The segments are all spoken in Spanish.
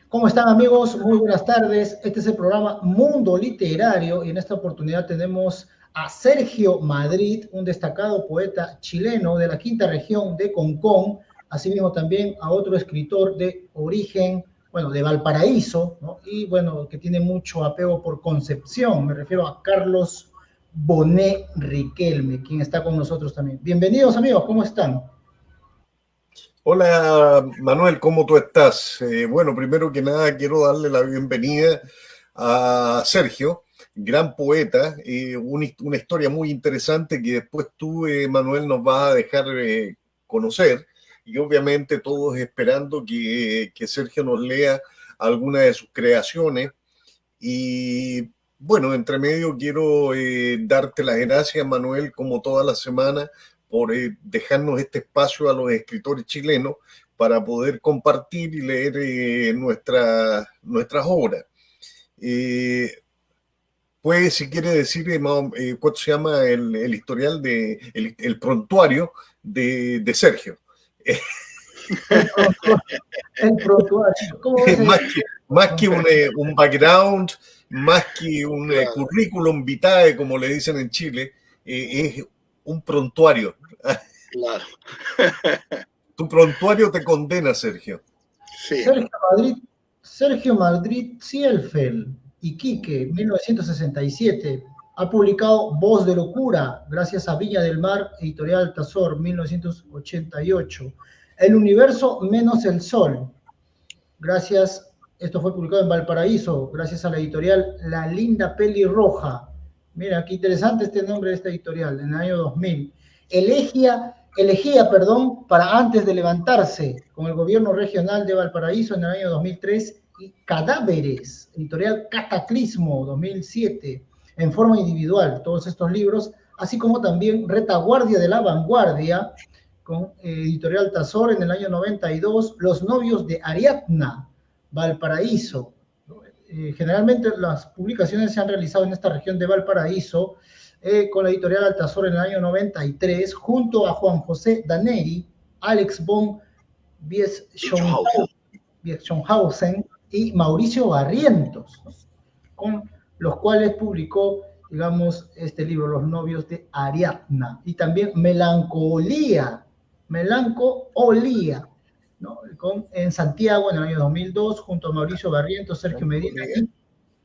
¿Cómo están amigos? Muy buenas tardes. Este es el programa Mundo Literario y en esta oportunidad tenemos a Sergio Madrid, un destacado poeta chileno de la quinta región de Concón, asimismo también a otro escritor de origen, bueno, de Valparaíso, ¿no? Y bueno, que tiene mucho apego por Concepción. Me refiero a Carlos Bonet Riquelme, quien está con nosotros también. Bienvenidos amigos, ¿cómo están? Hola Manuel, ¿cómo tú estás? Bueno, primero que nada quiero darle la bienvenida a Sergio, gran poeta, una historia muy interesante que después tú, Manuel, nos vas a dejar conocer y obviamente todos esperando que Sergio nos lea alguna de sus creaciones. Y bueno, entre medio quiero darte las gracias, Manuel, como toda la semana, por dejarnos este espacio a los escritores chilenos para poder compartir y leer nuestras obras. Eh, pues, si quiere decir, ¿cuánto se llama el historial el prontuario de Sergio? El prontuario. El prontuario. ¿Cómo ves más que, más que un background, más que un Claro. currículum vitae, como le dicen en Chile, es un prontuario. Claro. Tu prontuario te condena, Sergio. Sí. Sergio Madrid Zielfeld, Iquique, 1967. Ha publicado Voz de Locura, gracias a Viña del Mar, Editorial Tazor, 1988. El universo menos el sol, gracias, esto fue publicado en Valparaíso, gracias a la editorial La Linda Pelirroja. Mira, qué interesante este nombre de esta editorial, en el año 2000. Elegía, para antes de levantarse, con el gobierno regional de Valparaíso en el año 2003, y Cadáveres, editorial Cataclismo, 2007, en forma individual, todos estos libros, así como también Retaguardia de la Vanguardia, con editorial Tazor en el año 92, Los novios de Ariadna, Valparaíso. Generalmente las publicaciones se han realizado en esta región de Valparaíso, con la editorial Altazor en el año 93, junto a Juan José Daneri, Alex von Bischonhausen y Mauricio Barrientos, ¿no? Con los cuales publicó, digamos, este libro, Los novios de Ariadna, y también Melancolía, ¿no? En Santiago en el año 2002, junto a Mauricio Barrientos, Sergio Medina y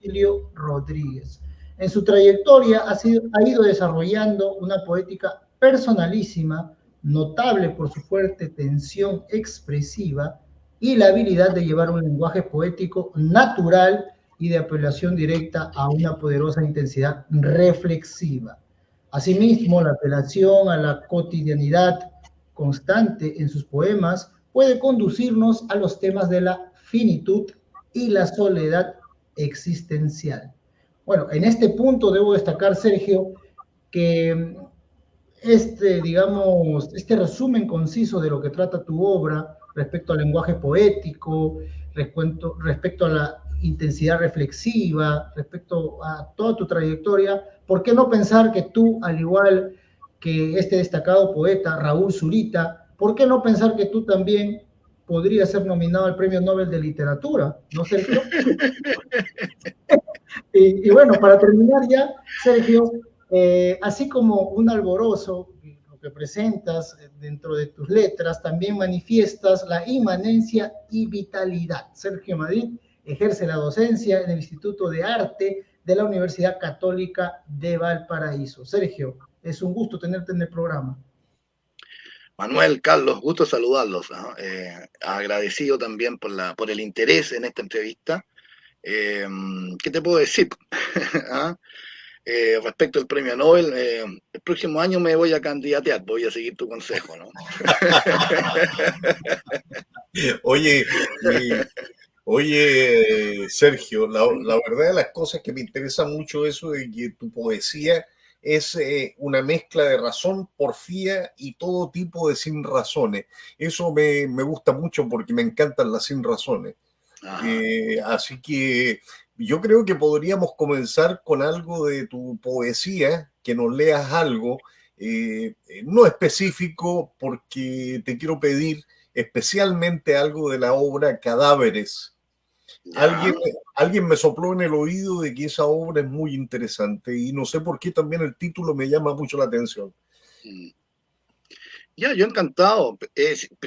Emilio Rodríguez. En su trayectoria ha ido desarrollando una poética personalísima, notable por su fuerte tensión expresiva y la habilidad de llevar un lenguaje poético natural y de apelación directa a una poderosa intensidad reflexiva. Asimismo, la apelación a la cotidianidad constante en sus poemas puede conducirnos a los temas de la finitud y la soledad existencial. Bueno, en este punto debo destacar, Sergio, que este resumen conciso de lo que trata tu obra respecto al lenguaje poético, respecto a la intensidad reflexiva, respecto a toda tu trayectoria, ¿por qué no pensar que tú, al igual que este destacado poeta Raúl Zurita, ¿por qué no pensar que tú también podrías ser nominado al Premio Nobel de Literatura? ¿No, Sergio? Y bueno, para terminar ya, Sergio, así como un alborozo, lo que presentas dentro de tus letras, también manifiestas la inmanencia y vitalidad. Sergio Madrid ejerce la docencia en el Instituto de Arte de la Universidad Católica de Valparaíso. Sergio, es un gusto tenerte en el programa. Manuel, Carlos, gusto saludarlos, ¿no? Agradecido también por el interés en esta entrevista. ¿Qué te puedo decir? ¿Ah? Respecto al premio Nobel, el próximo año me voy a candidatear, voy a seguir tu consejo, ¿no? Oye, Sergio, la verdad de las cosas es que me interesa mucho eso de que tu poesía es una mezcla de razón, porfía y todo tipo de sin razones. Eso me gusta mucho porque me encantan las sin razones. Así que yo creo que podríamos comenzar con algo de tu poesía, que nos leas algo, no específico, porque te quiero pedir especialmente algo de la obra Cadáveres. Alguien, alguien me sopló en el oído de que esa obra es muy interesante y no sé por qué también el título me llama mucho la atención. Ya, yo encantado.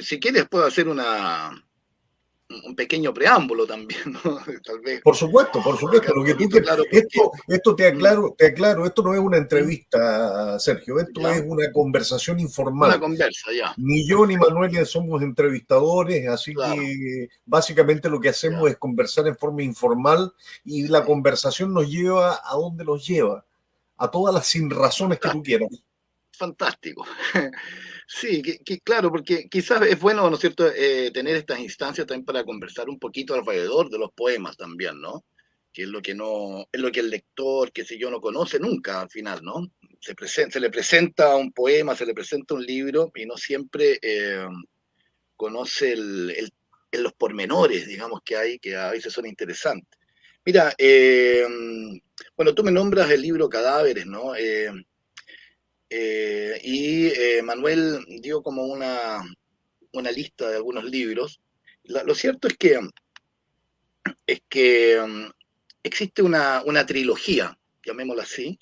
Si quieres puedo hacer un pequeño preámbulo también, ¿no? Tal vez. Por supuesto, lo que tú quieras. Claro, Esto te aclaro, esto no es una entrevista, Sergio, esto es una conversación informal. Una conversa, ya. Ni yo ni Manuel somos entrevistadores, así Claro. que básicamente lo que hacemos es conversar en forma informal y la conversación nos lleva a donde nos lleva, a todas las sinrazones que tú quieras. Fantástico. Sí, claro, porque quizás es bueno, ¿no es cierto?, tener estas instancias también para conversar un poquito alrededor de los poemas también, ¿no? Que es lo que no, es lo que el lector, qué sé yo, no conoce nunca al final, ¿no? Se le presenta un poema, se le presenta un libro y no siempre conoce los pormenores, digamos, que hay, que a veces son interesantes. Mira, bueno, tú me nombras el libro Cadáveres, ¿no? Manuel dio como una lista de algunos libros. Lo cierto es que existe una trilogía, llamémosla así,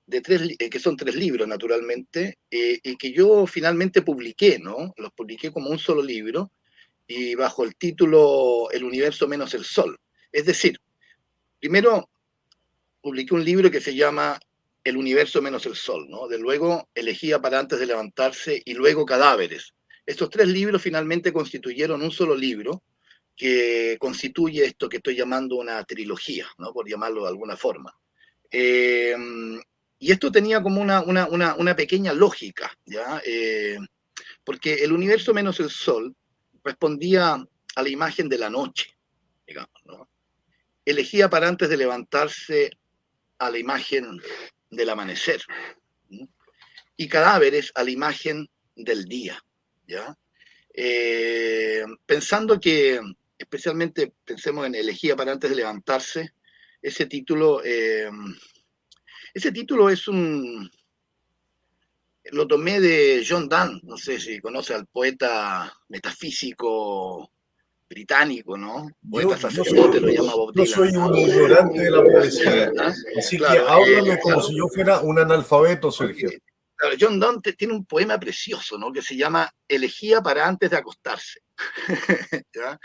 de que son 3 libros, naturalmente, y que yo finalmente publiqué, ¿no? Los publiqué como un solo libro y bajo el título El universo menos el sol. Es decir, primero publiqué un libro que se llama El universo menos el sol, ¿no? De luego Elegía para antes de levantarse y luego Cadáveres. Estos 3 libros finalmente constituyeron un solo libro que constituye esto que estoy llamando una trilogía, ¿no? Por llamarlo de alguna forma. Y esto tenía como una pequeña lógica, ¿ya? Porque el universo menos el sol respondía a la imagen de la noche, digamos, ¿no? Elegía para antes de levantarse a la imagen del amanecer, ¿no? Y Cadáveres a la imagen del día, ¿ya? Pensando que, especialmente pensemos en Elegía para antes de levantarse, ese título es lo tomé de John Donne, no sé si conoce al poeta metafísico británico, ¿no? Poeta sacerdote, lo llama Bob Yo Dylan. soy un ignorante de la poesía, así Claro, que háblame como si yo fuera un analfabeto, Sergio. Claro, John Donne tiene un poema precioso, ¿no? Que se llama Elegía para antes de acostarse. ¿Ya?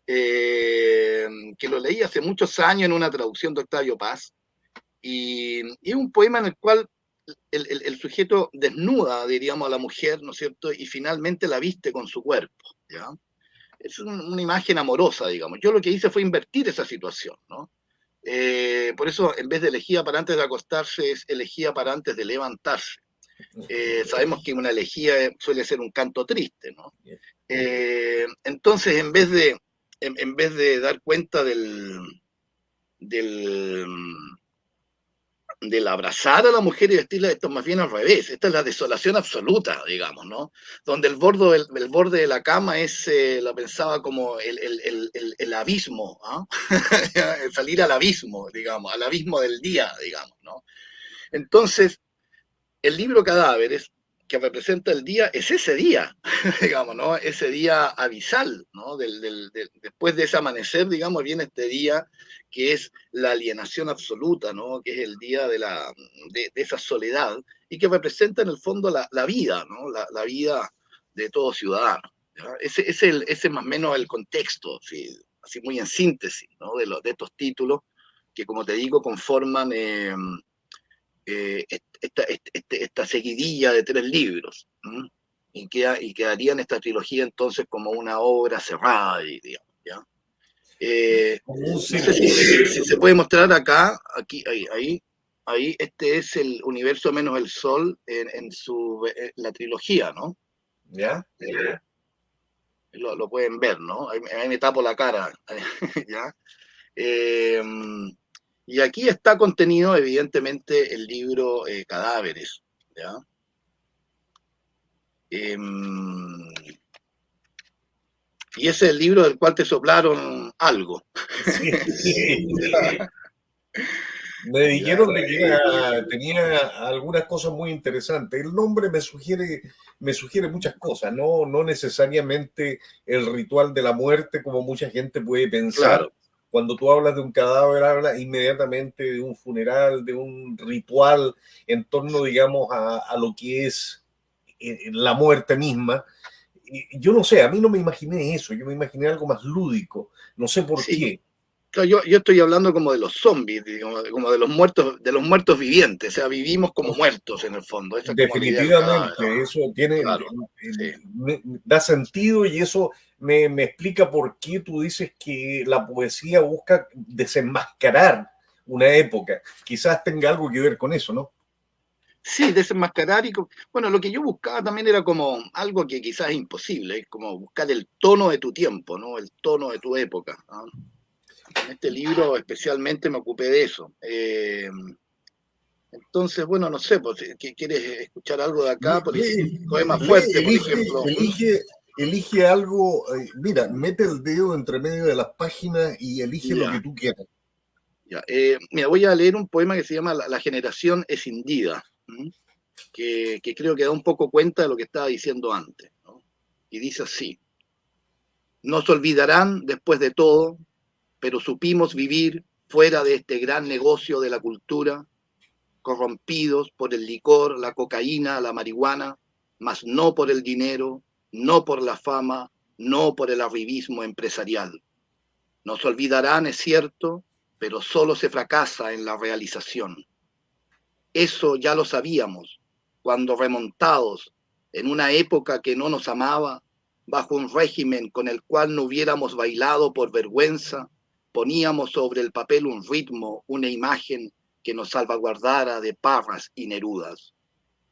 Que lo leí hace muchos años en una traducción de Octavio Paz, y es un poema en el cual el sujeto desnuda, diríamos, a la mujer, ¿no es cierto? Y finalmente la viste con su cuerpo, ¿ya? Es una imagen amorosa, digamos. Yo lo que hice fue invertir esa situación, ¿no? Por eso, en vez de elegía para antes de acostarse, es elegía para antes de levantarse. Sabemos que una elegía suele ser un canto triste, ¿no? Entonces, en vez de dar cuenta del abrazar a la mujer y vestirla, esto es más bien al revés. Esta es la desolación absoluta, digamos, ¿no? Donde el borde de la cama lo pensaba como el abismo, ¿no? Salir al abismo, digamos, al abismo del día, digamos, ¿no? Entonces, el libro Cadáveres, que representa el día, es ese día, digamos, ¿no? Ese día abisal, ¿no? Después de ese amanecer, digamos, viene este día que es la alienación absoluta, ¿no? Que es el día de esa soledad y que representa en el fondo la vida, ¿no? La vida de todo ciudadano. Ese es más o menos el contexto, ¿sí? Así muy en síntesis, ¿no? De estos títulos que, como te digo, conforman esta seguidilla de 3 libros, ¿no? Y quedarían esta trilogía entonces como una obra cerrada, digamos, ¿ya? No sé si se puede mostrar acá, aquí, ahí, este es el universo menos el sol en la trilogía, ¿no? ¿Ya? Lo pueden ver, ¿no? Ahí me tapo la cara, ¿ya? Y aquí está contenido, evidentemente, el libro Cadáveres, ¿ya? Y ese es el libro del cual te soplaron algo. Sí. Me dijeron de que tenía algunas cosas muy interesantes. El nombre me sugiere muchas cosas, no necesariamente el ritual de la muerte, como mucha gente puede pensar. Claro. cuando tú hablas de un cadáver, hablas inmediatamente de un funeral, de un ritual en torno, digamos, a lo que es la muerte misma. Yo no sé, a mí no me imaginé eso, yo me imaginé algo más lúdico, no sé por Sí, qué. claro, yo estoy hablando como de los zombies, digamos, como de los muertos vivientes, o sea, vivimos como muertos en el fondo, esa es como la idea del cadáver, Definitivamente, eso tiene, claro, sí. da sentido y eso me explica por qué tú dices que la poesía busca desenmascarar una época. Quizás tenga algo que ver con eso, ¿no? Sí, desenmascarar bueno, lo que yo buscaba también era como algo que quizás es imposible, es como buscar el tono de tu tiempo, ¿no? El tono de tu época, ¿no? En este libro especialmente me ocupé de eso. Entonces, bueno, no sé, pues, ¿quieres escuchar algo de acá? Por ejemplo, poema fuerte, por ejemplo. Elige algo, mira, mete el dedo entre medio de las páginas y elige lo que Ya, tú quieras. ya. Mira, voy a leer un poema que se llama La generación escindida, que creo que da un poco cuenta de lo que estaba diciendo antes, ¿no? Y dice así: nos olvidarán después de todo, pero supimos vivir fuera de este gran negocio de la cultura, corrompidos por el licor, la cocaína, la marihuana, mas no por el dinero, no por la fama, no por el arribismo empresarial. Nos olvidarán, es cierto, pero solo se fracasa en la realización. Eso ya lo sabíamos, cuando remontados en una época que no nos amaba, bajo un régimen con el cual no hubiéramos bailado por vergüenza, poníamos sobre el papel un ritmo, una imagen que nos salvaguardara de Parras y Nerudas.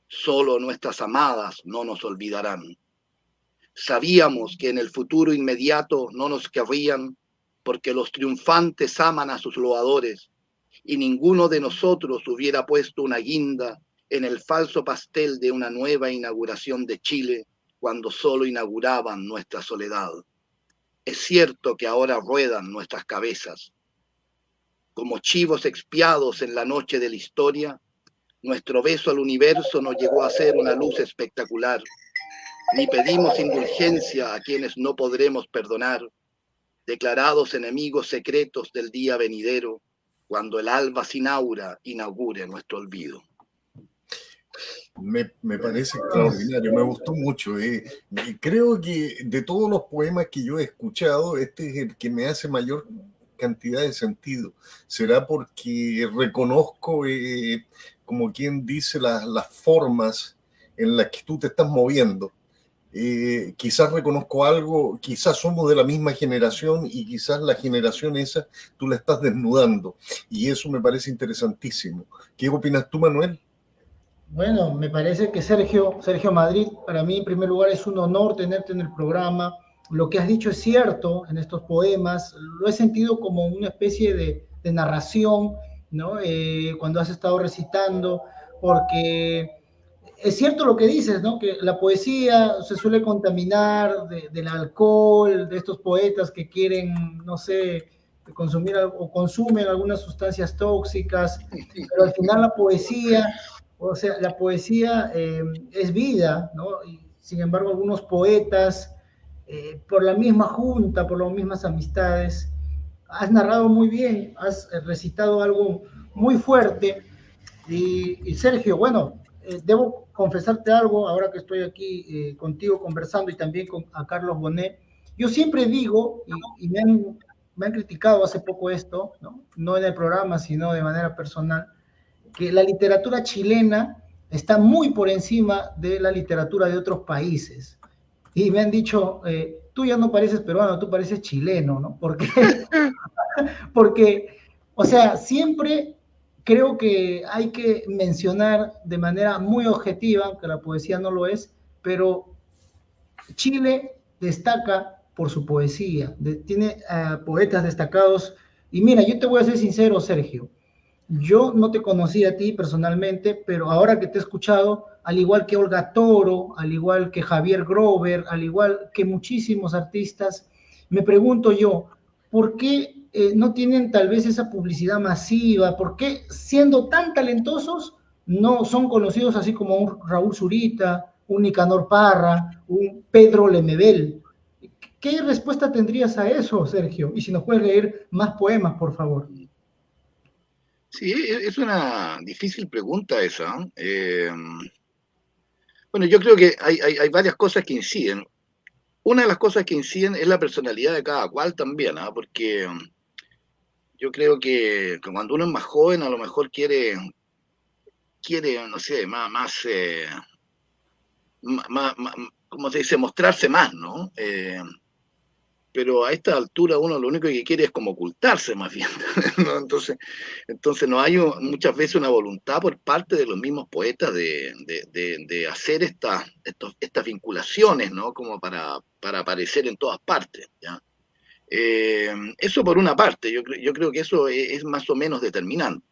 Solo nuestras amadas no nos olvidarán. Sabíamos que en el futuro inmediato no nos querrían porque los triunfantes aman a sus loadores y ninguno de nosotros hubiera puesto una guinda en el falso pastel de una nueva inauguración de Chile cuando solo inauguraban nuestra soledad. Es cierto que ahora ruedan nuestras cabezas. Como chivos expiados en la noche de la historia, nuestro beso al universo no llegó a ser una luz espectacular, ni pedimos indulgencia a quienes no podremos perdonar, declarados enemigos secretos del día venidero, cuando el alba sin aura inaugure nuestro olvido. Me parece extraordinario, me gustó mucho. Creo que de todos los poemas que yo he escuchado, este es el que me hace mayor cantidad de sentido. Será porque reconozco, como quien dice, las formas en las que tú te estás moviendo. Quizás reconozco algo, quizás somos de la misma generación y quizás la generación esa tú la estás desnudando. Y eso me parece interesantísimo. ¿Qué opinas tú, Manuel? Bueno, me parece que Sergio Madrid, para mí en primer lugar es un honor tenerte en el programa. Lo que has dicho es cierto en estos poemas, lo he sentido como una especie de narración, ¿no? Cuando has estado recitando, porque es cierto lo que dices, ¿no? Que la poesía se suele contaminar del alcohol, de estos poetas que quieren, no sé, consumir o consumen algunas sustancias tóxicas, pero al final la poesía, o sea, la poesía es vida, ¿no? Y, sin embargo, algunos poetas, por la misma junta, por las mismas amistades, has narrado muy bien, has recitado algo muy fuerte. Y Sergio, bueno, debo confesarte algo, ahora que estoy aquí contigo conversando y también a Carlos Bonet. Yo siempre digo, y me han criticado hace poco esto, ¿no? En el programa, sino de manera personal, que la literatura chilena está muy por encima de la literatura de otros países. Y me han dicho, tú ya no pareces peruano, tú pareces chileno, ¿no? Porque, o sea, siempre creo que hay que mencionar de manera muy objetiva, aunque la poesía no lo es, pero Chile destaca por su poesía, tiene poetas destacados. Y mira, yo te voy a ser sincero, Sergio, yo no te conocí a ti personalmente, pero ahora que te he escuchado, al igual que Olga Toro, al igual que Javier Grover, al igual que muchísimos artistas, me pregunto yo, ¿por qué no tienen tal vez esa publicidad masiva? ¿Por qué siendo tan talentosos no son conocidos así como un Raúl Zurita, un Nicanor Parra, un Pedro Lemebel? ¿Qué respuesta tendrías a eso, Sergio? Y si nos puedes leer más poemas, por favor. Sí, es una difícil pregunta esa. Bueno, yo creo que hay varias cosas que inciden. Una de las cosas que inciden es la personalidad de cada cual también, ¿ah? Porque yo creo que cuando uno es más joven a lo mejor quiere no sé, ¿cómo se dice? Mostrarse más, ¿no? Pero a esta altura uno lo único que quiere es como ocultarse más bien, ¿no? Entonces no hay muchas veces una voluntad por parte de los mismos poetas de hacer estas vinculaciones, ¿no? Como para aparecer en todas partes, ¿ya? Eso por una parte, yo creo que eso es más o menos determinante.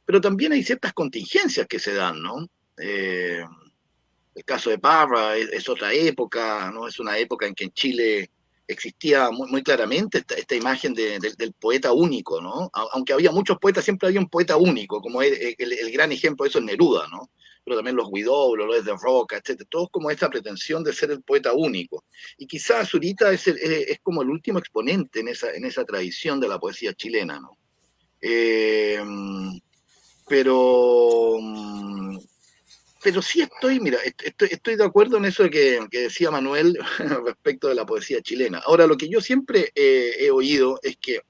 Pero también hay ciertas contingencias que se dan, ¿no? El caso de Parra es otra época, ¿no? Es una época en que en Chile existía muy claramente esta imagen del poeta único, ¿no? Aunque había muchos poetas, siempre había un poeta único, como el gran ejemplo de eso es Neruda, ¿no? Pero también los Huidobro, los de Roca, etcétera, todos como esta pretensión de ser el poeta único. Y quizás Zurita es como el último exponente en esa tradición de la poesía chilena, ¿no? Eh, pero pero sí mira, estoy de acuerdo en eso que decía Manuel respecto de la poesía chilena. Ahora, lo que yo siempre he oído es que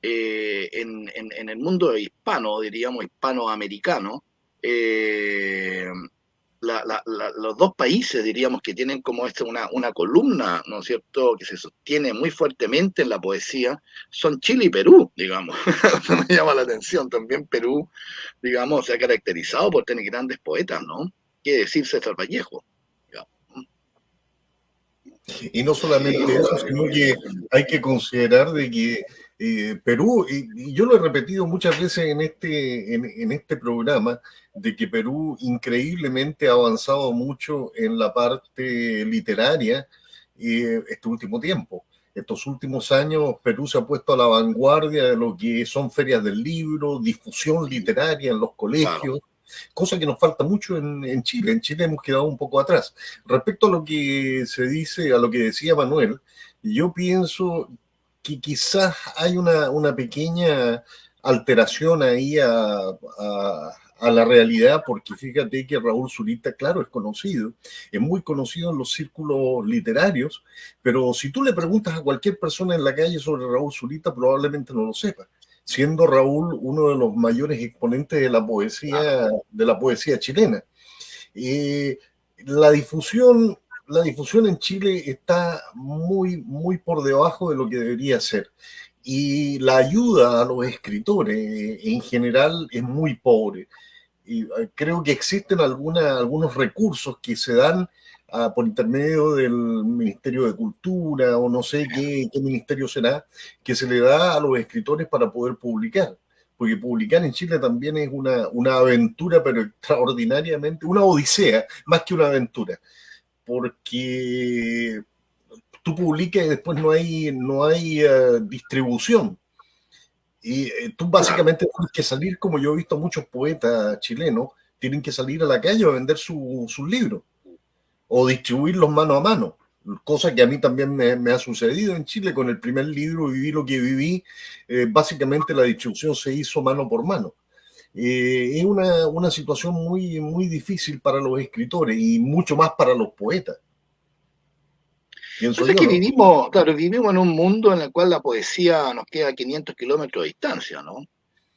en el mundo hispano, diríamos hispanoamericano, eh, los dos países, diríamos, que tienen como una columna, ¿no es cierto?, que se sostiene muy fuertemente en la poesía, son Chile y Perú, digamos. Eso me llama la atención. También Perú, digamos, se ha caracterizado por tener grandes poetas, ¿no? ¿Qué decir César Vallejo? Digamos. Y no solamente eso, sino que hay que considerar de que Perú, y yo lo he repetido muchas veces en este programa, de que Perú increíblemente ha avanzado mucho en la parte literaria este último tiempo. Estos últimos años Perú se ha puesto a la vanguardia de lo que son ferias del libro, difusión literaria en los Claro. colegios, cosa que nos falta mucho en Chile. En Chile hemos quedado un poco atrás. Respecto a lo que se dice, a lo que decía Manuel, yo pienso que quizás hay una pequeña alteración ahí a la realidad, porque fíjate que Raúl Zurita, claro, es muy conocido en los círculos literarios, pero si tú le preguntas a cualquier persona en la calle sobre Raúl Zurita, probablemente no lo sepa, siendo Raúl uno de los mayores exponentes de la poesía chilena. Eh, la difusión, la difusión en Chile está muy por debajo de lo que debería ser. Y la ayuda a los escritores en general es muy pobre. Y creo que existen algunos recursos que se dan por intermedio del Ministerio de Cultura o no sé qué ministerio será, que se le da a los escritores para poder publicar. Porque publicar en Chile también es una aventura, pero extraordinariamente, una odisea, más que una aventura. Porque tú publicas y después no hay distribución. Y tú básicamente tienes que salir, como yo he visto a muchos poetas chilenos, tienen que salir a la calle a vender sus libros o distribuirlos mano a mano, cosa que a mí también me ha sucedido en Chile con el primer libro, Viví lo que viví, básicamente la distribución se hizo mano por mano. Es una situación muy difícil para los escritores y mucho más para los poetas, pienso Pues es yo, que ¿no? vivimos, claro, vivimos en un mundo en el cual la poesía nos queda a 500 kilómetros de distancia, ¿no? O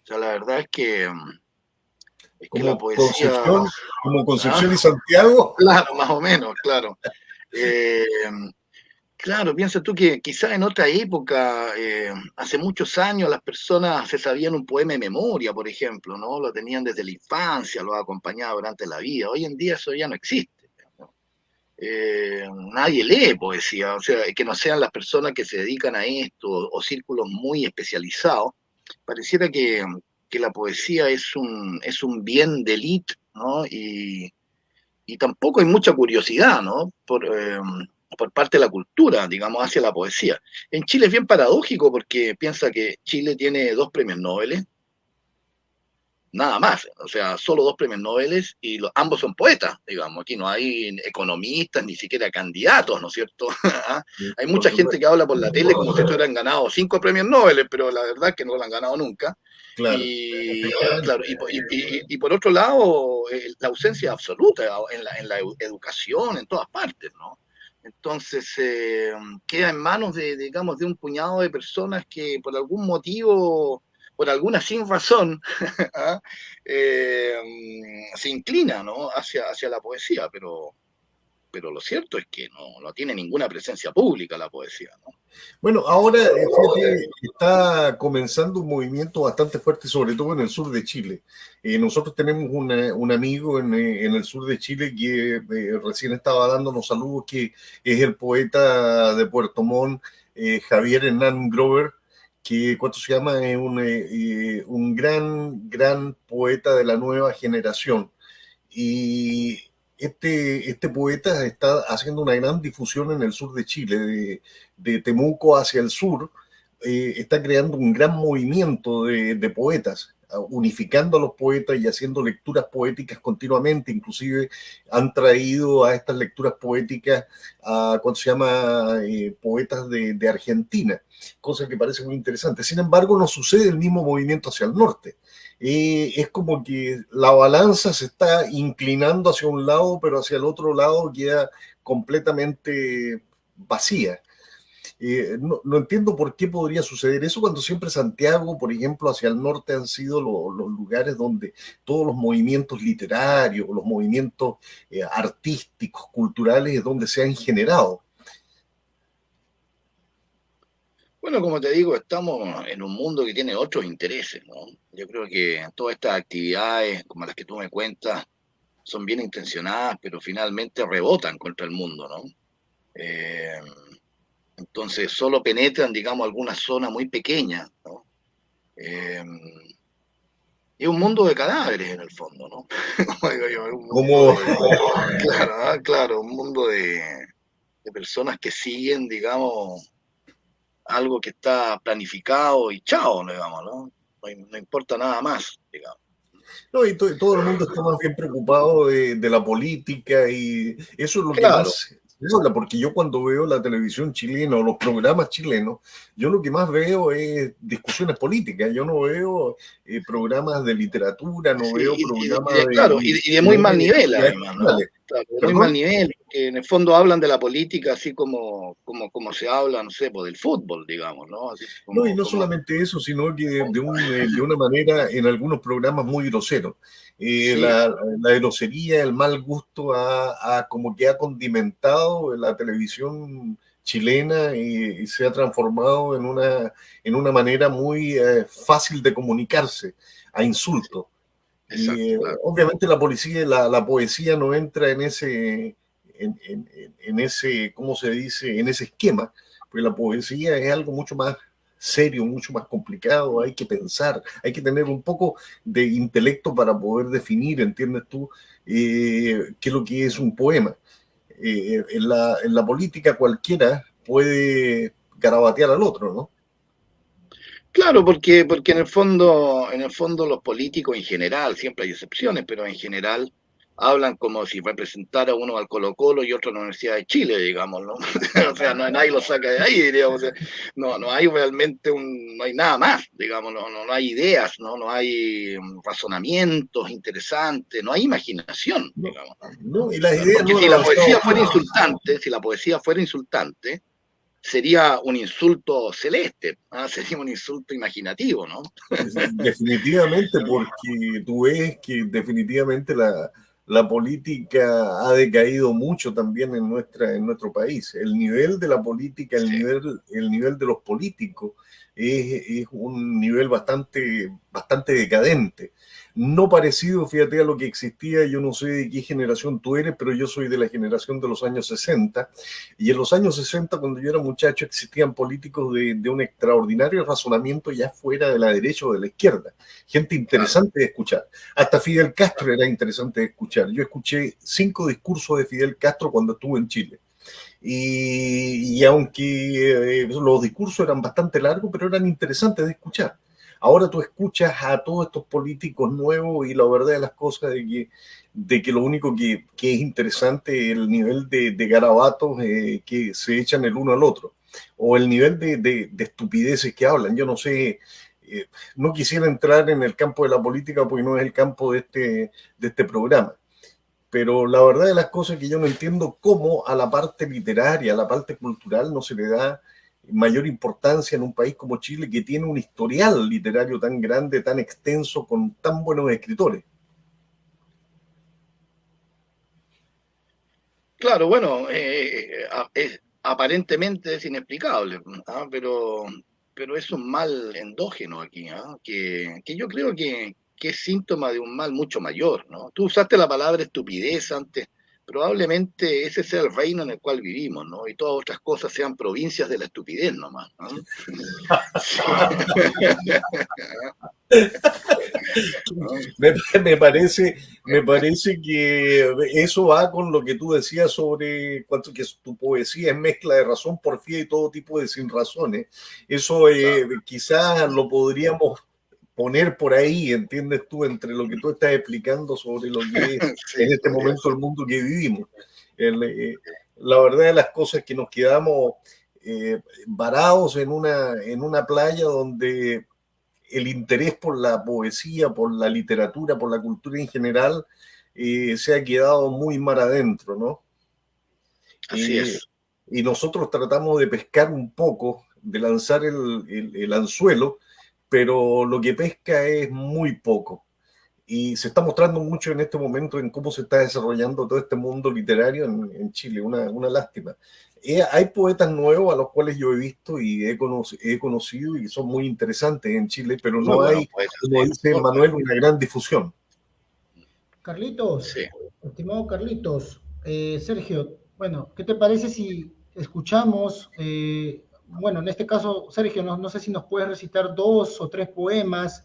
sea, la verdad es que la Como poesía, Concepción, como ¿ah? Concepción y Santiago. Claro, más o menos, claro. Eh, claro, piensa tú que quizás en otra época, hace muchos años, las personas se sabían un poema de memoria, por ejemplo, ¿no? Lo tenían desde la infancia, lo acompañaba durante la vida. Hoy en día eso ya no existe, ¿no? Nadie lee poesía, o sea, que no sean las personas que se dedican a esto o círculos muy especializados. Pareciera que la poesía es un bien de élite, ¿no? Y tampoco hay mucha curiosidad, ¿no? Por parte de la cultura, digamos, hacia la poesía. En Chile es bien paradójico porque piensa que Chile tiene dos premios Nobel, nada más. O sea, solo 2 premios Nobel y ambos son poetas, digamos. Aquí no hay economistas, ni siquiera candidatos, ¿no es cierto? Hay Por mucha gente que supuesto. habla por la tele como si hubieran ganado 5 premios Nobel, pero la verdad es que no lo han ganado nunca. Claro, Y efectivamente. claro, y por otro lado, la ausencia absoluta en la educación, en todas partes, ¿no? Entonces, queda en manos de, digamos, de un puñado de personas que por algún motivo, por alguna sin razón, ¿ah? Se inclina, ¿no? Hacia la poesía, pero lo cierto es que no tiene ninguna presencia pública la poesía, ¿no? Bueno, ahora, fíjate, está comenzando un movimiento bastante fuerte, sobre todo en el sur de Chile. Nosotros tenemos un amigo en el sur de Chile que recién estaba dándonos saludos, que es el poeta de Puerto Montt, Javier Hernán Grover, que, ¿cuánto se llama? Es un gran poeta de la nueva generación. Y este poeta está haciendo una gran difusión en el sur de Chile, de Temuco hacia el sur. Está creando un gran movimiento de poetas, unificando a los poetas y haciendo lecturas poéticas continuamente. Inclusive han traído a estas lecturas poéticas a, ¿cuánto se llama? Poetas de Argentina, cosa que parece muy interesante. Sin embargo, no sucede el mismo movimiento hacia el norte. Es como que la balanza se está inclinando hacia un lado, pero hacia el otro lado queda completamente vacía. No entiendo por qué podría suceder eso cuando siempre Santiago, por ejemplo, hacia el norte han sido los lugares donde todos los movimientos literarios, los movimientos artísticos, culturales, donde se han generado. Bueno, como te digo, estamos en un mundo que tiene otros intereses, ¿no? Yo creo que todas estas actividades, como las que tú me cuentas, son bien intencionadas, pero finalmente rebotan contra el mundo, ¿no? Eh, entonces solo penetran, digamos, alguna zona muy pequeña, ¿no? Eh, es un mundo de cadáveres en el fondo, ¿no? Como digo yo, es un mundo Como, de, claro, claro, un mundo de personas que siguen, digamos, algo que está planificado y chao, digamos, ¿no? No importa nada más, digamos. no, y todo el mundo está más bien preocupado de la política y eso es lo que Claro, más se habla, porque yo cuando veo la televisión chilena o los programas chilenos, yo lo que más veo es discusiones políticas, yo no veo programas de literatura, no sí, veo programas claro, y de muy mal de nivel actividades además, ¿no? culturales. Claro, de muy mal ¿Perdón? nivel, que en el fondo hablan de la política así como se habla, no sé, pues del fútbol, digamos, ¿no? Así No, y no solamente eso, sino que de una manera en algunos programas muy grosero. sí, La grosería, el mal gusto como que ha condimentado la televisión chilena y se ha transformado en una manera muy fácil de comunicarse, a insultos. Y exacto, claro. obviamente la policía, la poesía no entra en ese, ¿cómo se dice? En ese esquema, porque la poesía es algo mucho más serio, mucho más complicado, hay que pensar, hay que tener un poco de intelecto para poder definir, ¿entiendes tú? Qué es lo que es un poema. En la política cualquiera puede garabatear al otro, ¿no? Claro, porque en el fondo los políticos en general, siempre hay excepciones, pero en general hablan como si representara uno al Colo-Colo y otro a la Universidad de Chile, digamos, ¿no? O sea, nadie lo saca de ahí, digamos. O sea, no hay realmente no hay nada más, digamos, no hay ideas, no hay razonamientos interesantes, no hay imaginación, No, digamos. no, y las ideas Porque no si han la avanzado poesía fuera mucho. insultante, si la poesía fuera insultante, sería un insulto celeste, ¿ah? Sería un insulto imaginativo, ¿no? Definitivamente, porque tú ves que definitivamente la política ha decaído mucho también en nuestro país. El nivel de la política, Sí. el nivel de los políticos es un nivel bastante decadente. No parecido, fíjate, a lo que existía, yo no sé de qué generación tú eres, pero yo soy de la generación de los años 60. Y en los años 60, cuando yo era muchacho, existían políticos de un extraordinario razonamiento ya fuera de la derecha o de la izquierda. Gente Claro. interesante de escuchar. Hasta Fidel Castro era interesante de escuchar. Yo escuché 5 discursos de Fidel Castro cuando estuve en Chile. Y aunque los discursos eran bastante largos, pero eran interesantes de escuchar. Ahora tú escuchas a todos estos políticos nuevos y la verdad de las cosas de que lo único que es interesante es el nivel de garabatos que se echan el uno al otro, o el nivel de estupideces que hablan. Yo no sé, no quisiera entrar en el campo de la política porque no es el campo de este programa. Pero la verdad de las cosas es que yo no entiendo cómo a la parte literaria, a la parte cultural no se le da mayor importancia en un país como Chile, que tiene un historial literario tan grande, tan extenso, con tan buenos escritores. Claro, bueno, aparentemente es inexplicable, ¿ah? Pero es un mal endógeno aquí, ¿ah? Que yo creo que es síntoma de un mal mucho mayor, ¿no? Tú usaste la palabra estupidez antes, probablemente ese sea el reino en el cual vivimos, ¿no? Y todas otras cosas sean provincias de la estupidez nomás, ¿no? Sí. Me parece que eso va con lo que tú decías sobre cuánto que tu poesía es mezcla de razón, porfía y todo tipo de sin razones. Eso quizás lo podríamos poner por ahí, entiendes tú, entre lo que tú estás explicando sobre lo que es Sí, en este podría momento ser. el mundo que vivimos. La verdad de las cosas es que nos quedamos varados en una playa donde el interés por la poesía, por la literatura, por la cultura en general, se ha quedado muy mar adentro, ¿no? Así Eh, es. y nosotros tratamos de pescar un poco, de lanzar el anzuelo, pero lo que pesca es muy poco. Y se está mostrando mucho en este momento en cómo se está desarrollando todo este mundo literario en Chile, una lástima. Hay poetas nuevos a los cuales yo he visto y he conocido y son muy interesantes en Chile, pero Muy no buenos hay, poetas, como sí, dice muy Manuel, buenos. una gran difusión. Carlitos, Sí. estimado Carlitos, Sergio, bueno, ¿qué te parece si escuchamos, bueno, en este caso, Sergio, no sé si nos puedes recitar 2 o 3 poemas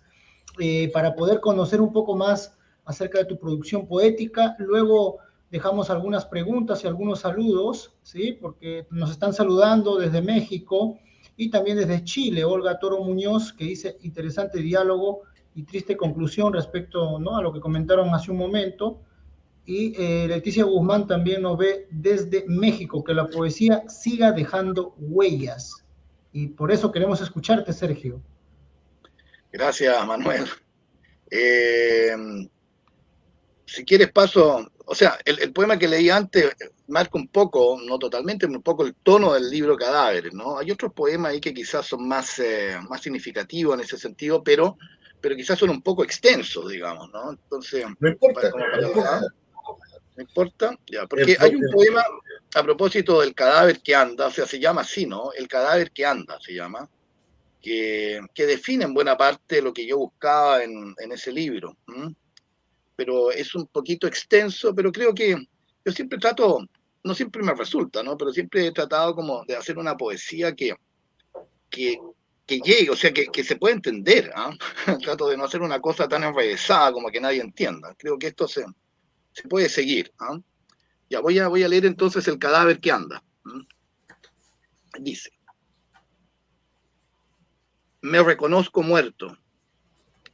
para poder conocer un poco más acerca de tu producción poética. Luego dejamos algunas preguntas y algunos saludos, ¿sí? Porque nos están saludando desde México y también desde Chile, Olga Toro Muñoz, que dice interesante diálogo y triste conclusión respecto, ¿no?, a lo que comentaron hace un momento. Y Leticia Guzmán también nos ve desde México, que la poesía siga dejando huellas. Y por eso queremos escucharte, Sergio. Gracias, Manuel. Eh, si quieres paso, o sea, el poema que leí antes marca un poco, no totalmente, un poco el tono del libro Cadáveres, ¿no? Hay otros poemas ahí que quizás son más significativos en ese sentido, pero quizás son un poco extensos, digamos, ¿no? Entonces, No importa, como no para, ¿ah? importa. ¿No importa? Ya, El, porque hay un poema a propósito del cadáver que anda, o sea, se llama así, ¿no? El cadáver que anda, se llama, que define en buena parte lo que yo buscaba en ese libro. ¿M? Pero es un poquito extenso, pero creo que yo siempre trato, no siempre me resulta, ¿no? Pero siempre he tratado como de hacer una poesía que, que llegue, o sea, que se pueda entender, ¿ah? Trato de no hacer una cosa tan enrevesada como que nadie entienda. Creo que esto se puede seguir, ¿ah? Ya voy a leer entonces el cadáver que anda. ¿M? Dice, me reconozco muerto,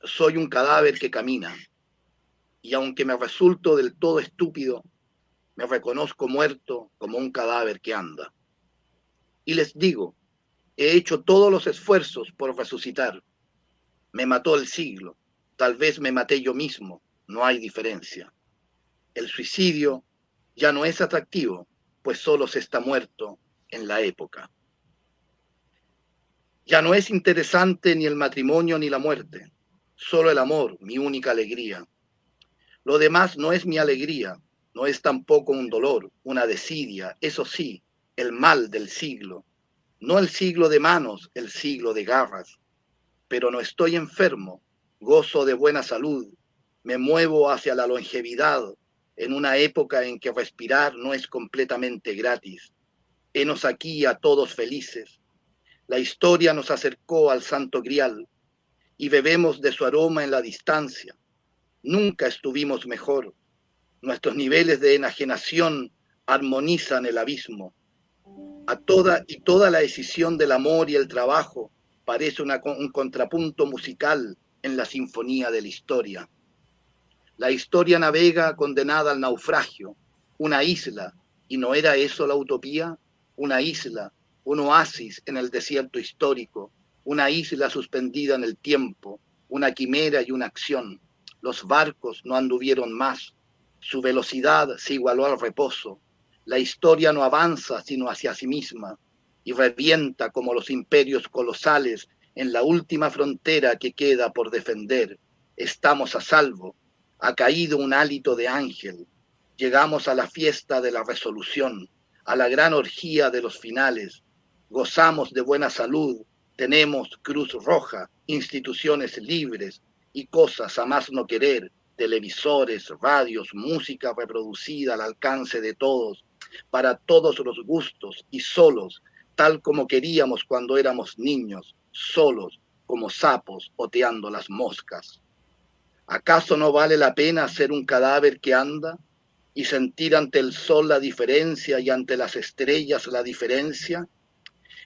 soy un cadáver que camina, y aunque me resulto del todo estúpido, me reconozco muerto como un cadáver que anda. Y les digo, he hecho todos los esfuerzos por resucitar. Me mató el siglo, tal vez me maté yo mismo, no hay diferencia. El suicidio ya no es atractivo, pues solo se está muerto en la época. Ya no es interesante ni el matrimonio ni la muerte, solo el amor, mi única alegría. Lo demás no es mi alegría, no es tampoco un dolor, una desidia, eso sí, el mal del siglo. No el siglo de manos, el siglo de garras. Pero no estoy enfermo, gozo de buena salud, me muevo hacia la longevidad en una época en que respirar no es completamente gratis. Henos aquí a todos felices. La historia nos acercó al Santo Grial y bebemos de su aroma en la distancia. Nunca estuvimos mejor. Nuestros niveles de enajenación armonizan el abismo. A toda la decisión del amor y el trabajo parece un contrapunto musical en la sinfonía de la historia. La historia navega condenada al naufragio, una isla, ¿y no era eso la utopía? Una isla, un oasis en el desierto histórico, una isla suspendida en el tiempo, una quimera y una acción. Los barcos no anduvieron más, su velocidad se igualó al reposo. La historia no avanza sino hacia sí misma y revienta como los imperios colosales en la última frontera que queda por defender. Estamos a salvo. Ha caído un hálito de ángel. Llegamos a la fiesta de la resolución, a la gran orgía de los finales. Gozamos de buena salud, tenemos Cruz Roja, instituciones libres y cosas a más no querer, televisores, radios, música reproducida al alcance de todos, para todos los gustos y solos, tal como queríamos cuando éramos niños, solos, como sapos oteando las moscas. ¿Acaso no vale la pena ser un cadáver que anda y sentir ante el sol la diferencia y ante las estrellas la diferencia?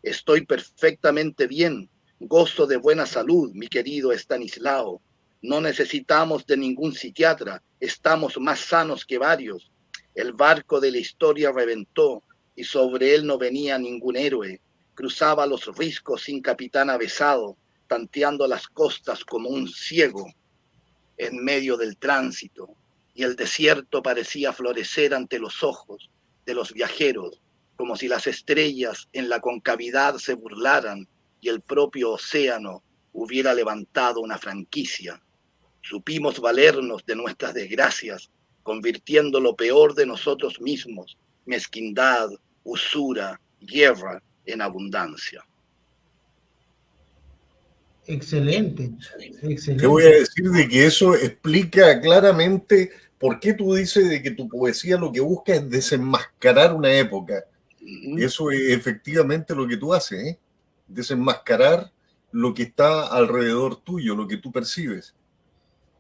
Estoy perfectamente bien, gozo de buena salud, mi querido Estanislao. No necesitamos de ningún psiquiatra, estamos más sanos que varios. El barco de la historia reventó y sobre él no venía ningún héroe. Cruzaba los riscos sin capitán avesado, tanteando las costas como un ciego en medio del tránsito, y el desierto parecía florecer ante los ojos de los viajeros, como si las estrellas en la concavidad se burlaran y el propio océano hubiera levantado una franquicia. Supimos valernos de nuestras desgracias, convirtiendo lo peor de nosotros mismos, mezquindad, usura, guerra, en abundancia. Excelente, Te voy a excelente. decir de que eso explica claramente por qué tú dices de que tu poesía lo que busca es desenmascarar una época. Eso es efectivamente lo que tú haces, ¿eh? Desenmascarar lo que está alrededor tuyo, lo que tú percibes.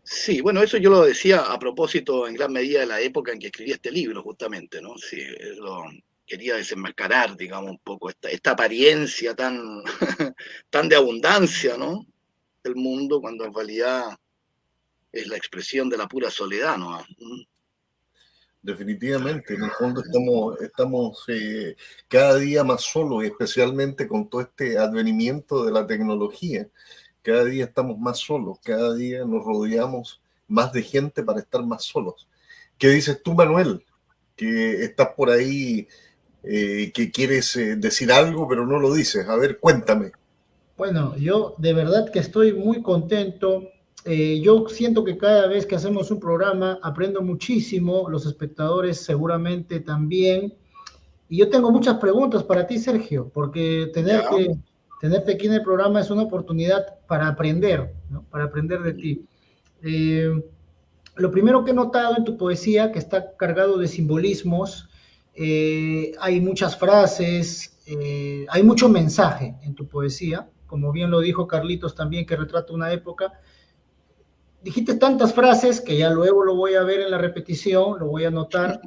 Sí, bueno, eso yo lo decía a propósito en gran medida de la época en que escribí este libro, justamente, ¿no? Sí, lo quería desenmascarar, digamos, un poco esta apariencia tan, tan de abundancia, ¿no? Del mundo, cuando en realidad es la expresión de la pura soledad, ¿no? Definitivamente, en el fondo estamos cada día más solos, especialmente con todo este advenimiento de la tecnología. Cada día estamos más solos, cada día nos rodeamos más de gente para estar más solos. ¿Qué dices tú, Manuel? Que estás por ahí, que quieres decir algo, pero no lo dices. A ver, cuéntame. Bueno, yo de verdad que estoy muy contento. Yo siento que cada vez que hacemos un programa aprendo muchísimo, los espectadores seguramente también. Y yo tengo muchas preguntas para ti, Sergio, porque Ya. tenerte aquí en el programa es una oportunidad para aprender, ¿no? Para aprender de ti. Eh, lo primero que he notado en tu poesía, que está cargado de simbolismos, hay muchas frases, hay mucho mensaje en tu poesía, como bien lo dijo Carlitos también, que retrata una época. Dijiste tantas frases que ya luego lo voy a ver en la repetición, lo voy a anotar.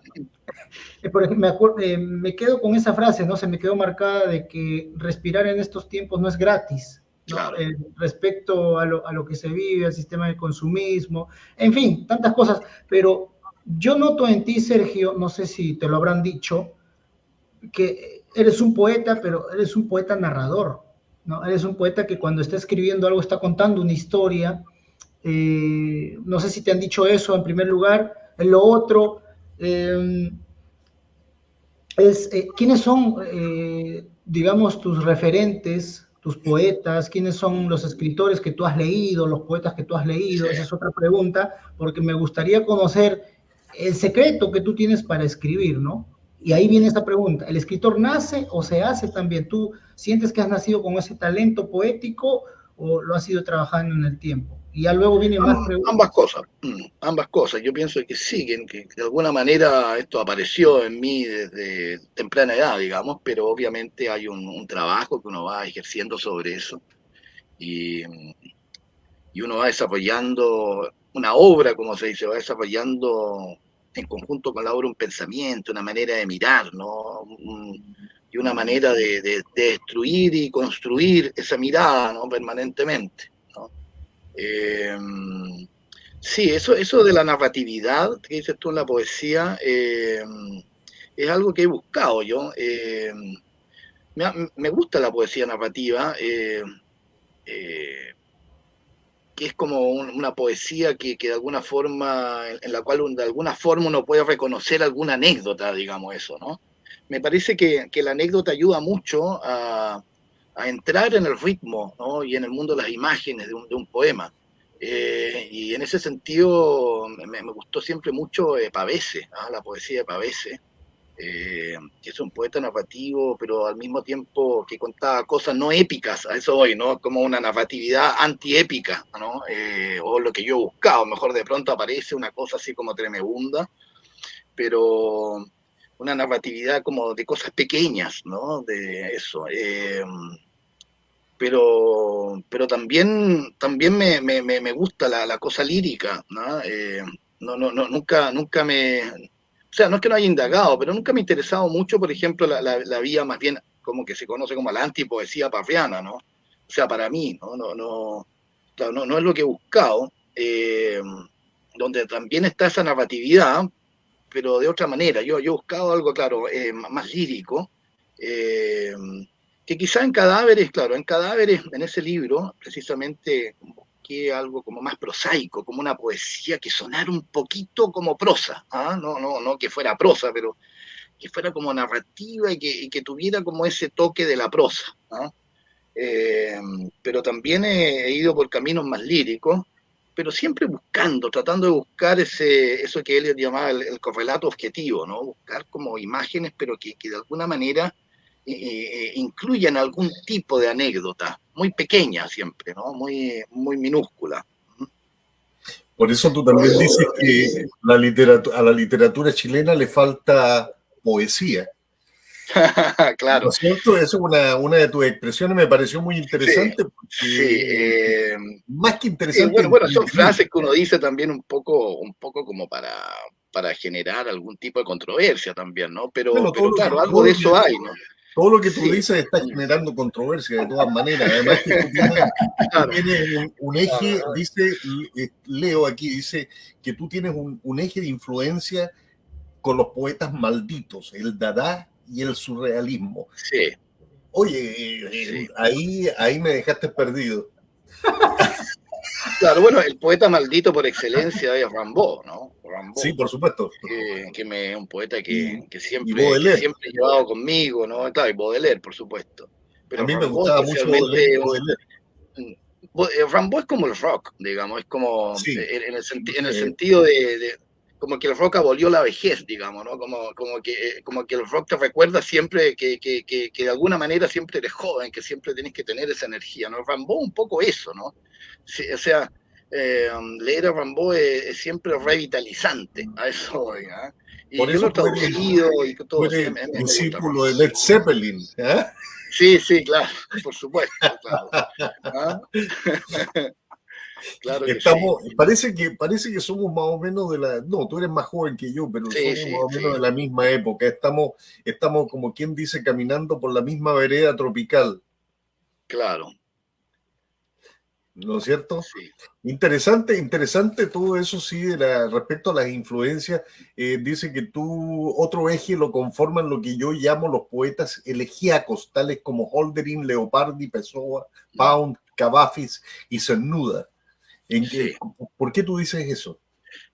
Por ejemplo, me quedo con esa frase, ¿no? Se me quedó marcada de que respirar en estos tiempos no es gratis, ¿no? Claro. Respecto a lo que se vive, al sistema de consumismo, en fin, tantas cosas. Pero yo noto en ti, Sergio, no sé si te lo habrán dicho, que eres un poeta, pero eres un poeta narrador, ¿no? Eres un poeta que cuando está escribiendo algo está contando una historia. No sé si te han dicho eso en primer lugar. En lo otro, ¿quiénes son, digamos, tus referentes, tus poetas? ¿Quiénes son los escritores que tú has leído, los poetas que tú has leído? Sí. Esa es otra pregunta, porque me gustaría conocer el secreto que tú tienes para escribir, ¿no? Y ahí viene esta pregunta, ¿el escritor nace o se hace también? ¿Tú sientes que has nacido con ese talento poético o lo has ido trabajando en el tiempo? Y ya luego vienen más Ambas preguntas. cosas, ambas cosas. Yo pienso que sí, que de alguna manera esto apareció en mí desde temprana edad, digamos, pero obviamente hay un trabajo que uno va ejerciendo sobre eso y, y uno va desarrollando una obra, como se dice, va desarrollando en conjunto con la obra un pensamiento, una manera de mirar, ¿no? y una manera de destruir y construir esa mirada, ¿no? Permanentemente, ¿no? Sí, eso de la narratividad que dices tú en la poesía es algo que he buscado yo. Me gusta la poesía narrativa, eh, que es como una poesía que de alguna forma, en la cual de alguna forma uno puede reconocer alguna anécdota, digamos eso, ¿no? Me parece que la anécdota ayuda mucho a entrar en el ritmo, ¿no? Y en el mundo de las imágenes de un poema. Y en ese sentido me gustó siempre mucho Pavese, ¿no? La poesía de Pavese, que es un poeta narrativo, pero al mismo tiempo que contaba cosas no épicas, a eso voy, ¿no? Como una narratividad antiépica, ¿no? O lo que yo he buscado, mejor de pronto aparece una cosa así como tremenda, pero una narratividad como de cosas pequeñas, ¿no? De eso. Pero también me gusta la cosa lírica, ¿no? Nunca me, o sea, no es que no haya indagado, pero nunca me ha interesado mucho, por ejemplo, la vía más bien como que se conoce como la antipoesía parriana, ¿no? O sea, para mí, claro, no es lo que he buscado, donde también está esa narratividad, pero de otra manera. Yo he buscado algo, claro, más lírico, eh, que quizá en Cadáveres, claro, en Cadáveres, en ese libro, precisamente busqué algo como más prosaico, como una poesía que sonara un poquito como prosa, ¿ah? No que fuera prosa, pero que fuera como narrativa y que tuviera como ese toque de la prosa, ¿no? Eh, pero también he ido por caminos más líricos, pero siempre buscando, tratando de buscar eso que él llamaba el correlato objetivo, ¿no? Buscar como imágenes, pero que de alguna manera incluyan algún tipo de anécdota, muy pequeña siempre, ¿no? Muy minúscula. Por eso tú también dices que a la literatura chilena le falta poesía. ¿No Claro, es cierto? Eso es una de tus expresiones, me pareció muy sí, interesante sí. porque más que Sí, interesante, bueno, son entendible. frases que uno dice también un poco como para generar algún tipo de controversia también, ¿no? Bueno, Pero claro, algo de eso hay, ¿no? todo lo que tú Sí, dices está generando controversia de todas maneras. Además que tú claro, tienes un eje, dice, Leo aquí, dice que tú tienes un eje de influencia con los poetas malditos, el Dada y el surrealismo. sí, Oye, sí. ahí me dejaste perdido. Claro, bueno, el poeta maldito por excelencia es Rimbaud, ¿no? Sí, Rimbaud, por supuesto. es un poeta Y, que Baudelaire. siempre he llevado conmigo, ¿no? Claro, y Baudelaire, por supuesto. A Pero mí me Rimbaud gustaba mucho Baudelaire. especialmente Baudelaire. Rambo es como el rock, digamos, es como Sí, en el eh, sentido como que el rock abolió la vejez, digamos, ¿no? Como que el rock te recuerda siempre que de alguna manera siempre eres joven, que siempre tenés que tener esa energía, ¿no? Rambo un poco eso, ¿no? Sí, o sea, leer a Rambo es siempre revitalizante, a eso voy, ¿ah? Y por yo lo eso he traducido y tú todo, sí, eres me gusta Rambo. discípulo de Led Zeppelin. ¿Eh? Sí, sí, claro, por supuesto, claro. ¿Ah? Claro que sí. Parece que somos más o menos de la. No, tú eres más joven que yo, pero Sí, somos más sí, o menos sí, de la misma época. Estamos como quien dice, caminando por la misma vereda tropical, claro, ¿no es cierto? sí. Interesante todo eso, sí, respecto a las influencias. Dice que tú, otro eje lo conforman lo que yo llamo los poetas elegíacos, tales como Hölderlin, Leopardi, Pessoa, Mm, Pound, Cavafis y Cernuda. sí. ¿Por qué tú dices eso?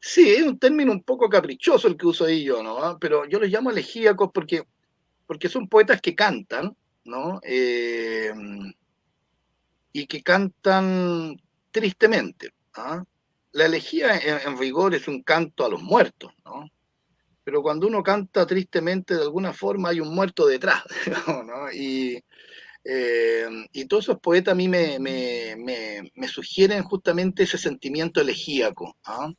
Sí, es un término un poco caprichoso el que uso ahí yo, ¿no? Pero yo los llamo elegíacos porque son poetas que cantan, ¿no? Y que cantan tristemente, ¿ah? La elegía en rigor es un canto a los muertos, ¿no? Pero cuando uno canta tristemente, de alguna forma hay un muerto detrás, ¿no? Y todos esos poetas a mí me sugieren justamente ese sentimiento elegíaco, ¿ah?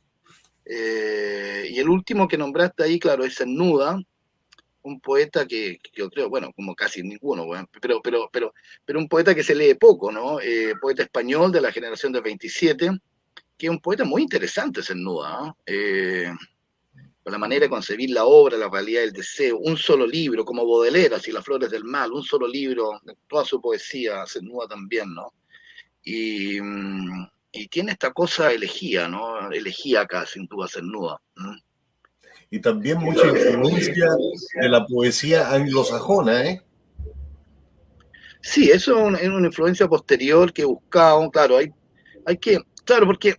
Y el último que nombraste ahí, claro, es Cernuda, un poeta que yo creo, bueno, como casi ninguno, bueno, pero un poeta que se lee poco, ¿no? Poeta español de la generación del 27, que es un poeta muy interesante, Cernuda, ¿ah? con la manera de concebir la obra, la realidad del deseo, un solo libro, como Baudelaire, así Las Flores del Mal, un solo libro, toda su poesía, Cernuda también, ¿no? Y, y tiene esta cosa elegía, ¿no? Elegíaca, sin duda, Cernuda. Y también mucha influencia de la poesía anglosajona, ¿eh? Sí, eso es una influencia posterior que he buscado, claro, hay que, claro, porque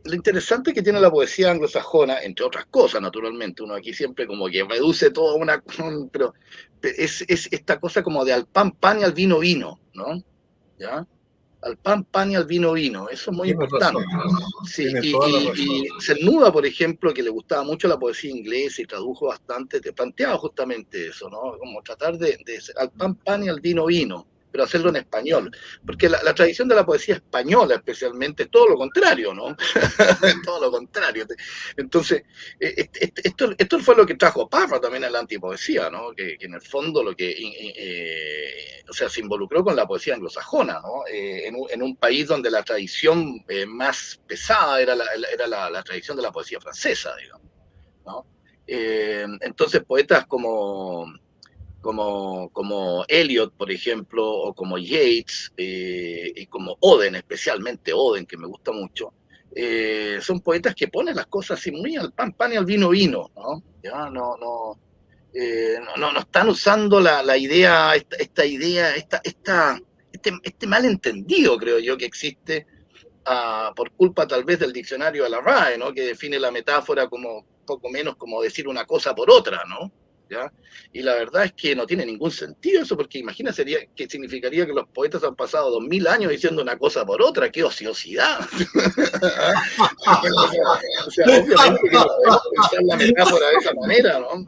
lo interesante que tiene la poesía anglosajona, entre otras cosas, naturalmente, uno aquí siempre como que reduce todo a una, pero es esta cosa como de al pan pan y al vino vino, ¿no? ¿Ya? Al pan pan y al vino vino, eso es muy Tienes importante. razón, Sí, tienes toda la razón. y Cernuda, por ejemplo, que le gustaba mucho la poesía inglesa y tradujo bastante, te planteaba justamente eso, ¿no? Como tratar de al pan pan y al vino vino, pero hacerlo en español, porque la tradición de la poesía española especialmente es todo lo contrario, ¿no? Todo lo contrario. Entonces, esto fue lo que trajo Parra también a la antipoesía, ¿no? Que en el fondo lo que, o sea, se involucró con la poesía anglosajona, ¿no? En un país donde la tradición más pesada era la tradición de la poesía francesa, digamos, ¿no? Entonces, poetas como Eliot, por ejemplo, o como Yeats, y como Oden, especialmente Oden, que me gusta mucho, son poetas que ponen las cosas así muy al pan, pan y al vino, vino, ¿no? Ya no están usando la idea, esta idea, este malentendido, creo yo, que existe por culpa tal vez del diccionario de la RAE, ¿no? Que define la metáfora como poco menos como decir una cosa por otra, ¿no? ¿Ya? Y la verdad es que no tiene ningún sentido eso, porque imagina que significaría que los poetas han pasado 2000 años diciendo una cosa por otra, qué ociosidad. O sea, obviamente que no podemos pensar la metáfora de esa manera, ¿no?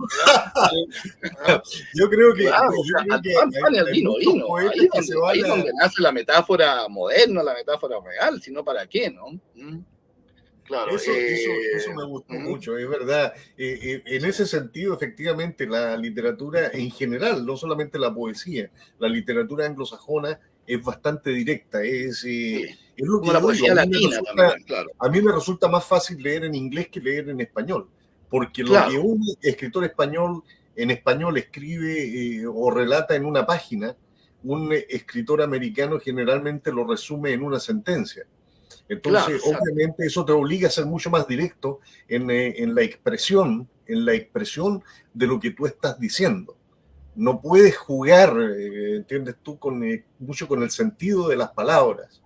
Yo creo que, Claro, o yo sea, creo al que pan, pan y al hay vino, muchos vino. poetas que se Ahí van es donde nace la metáfora moderna, la metáfora real, si no, ¿para qué, no? Claro. Eso me gustó mucho, es verdad. En ese sentido, efectivamente, la literatura en general, no solamente la poesía, la literatura anglosajona es bastante directa. Sí, Es lo como que la yo digo. poesía latina también, claro. A mí me resulta más fácil leer en inglés que leer en español, porque lo que Claro, un escritor español en español escribe o relata en una página, un escritor americano generalmente lo resume en una sentencia. claro, Entonces, exacto. obviamente, eso te obliga a ser mucho más directo en la expresión de lo que tú estás diciendo. No puedes jugar, entiendes tú, mucho con el sentido de las palabras.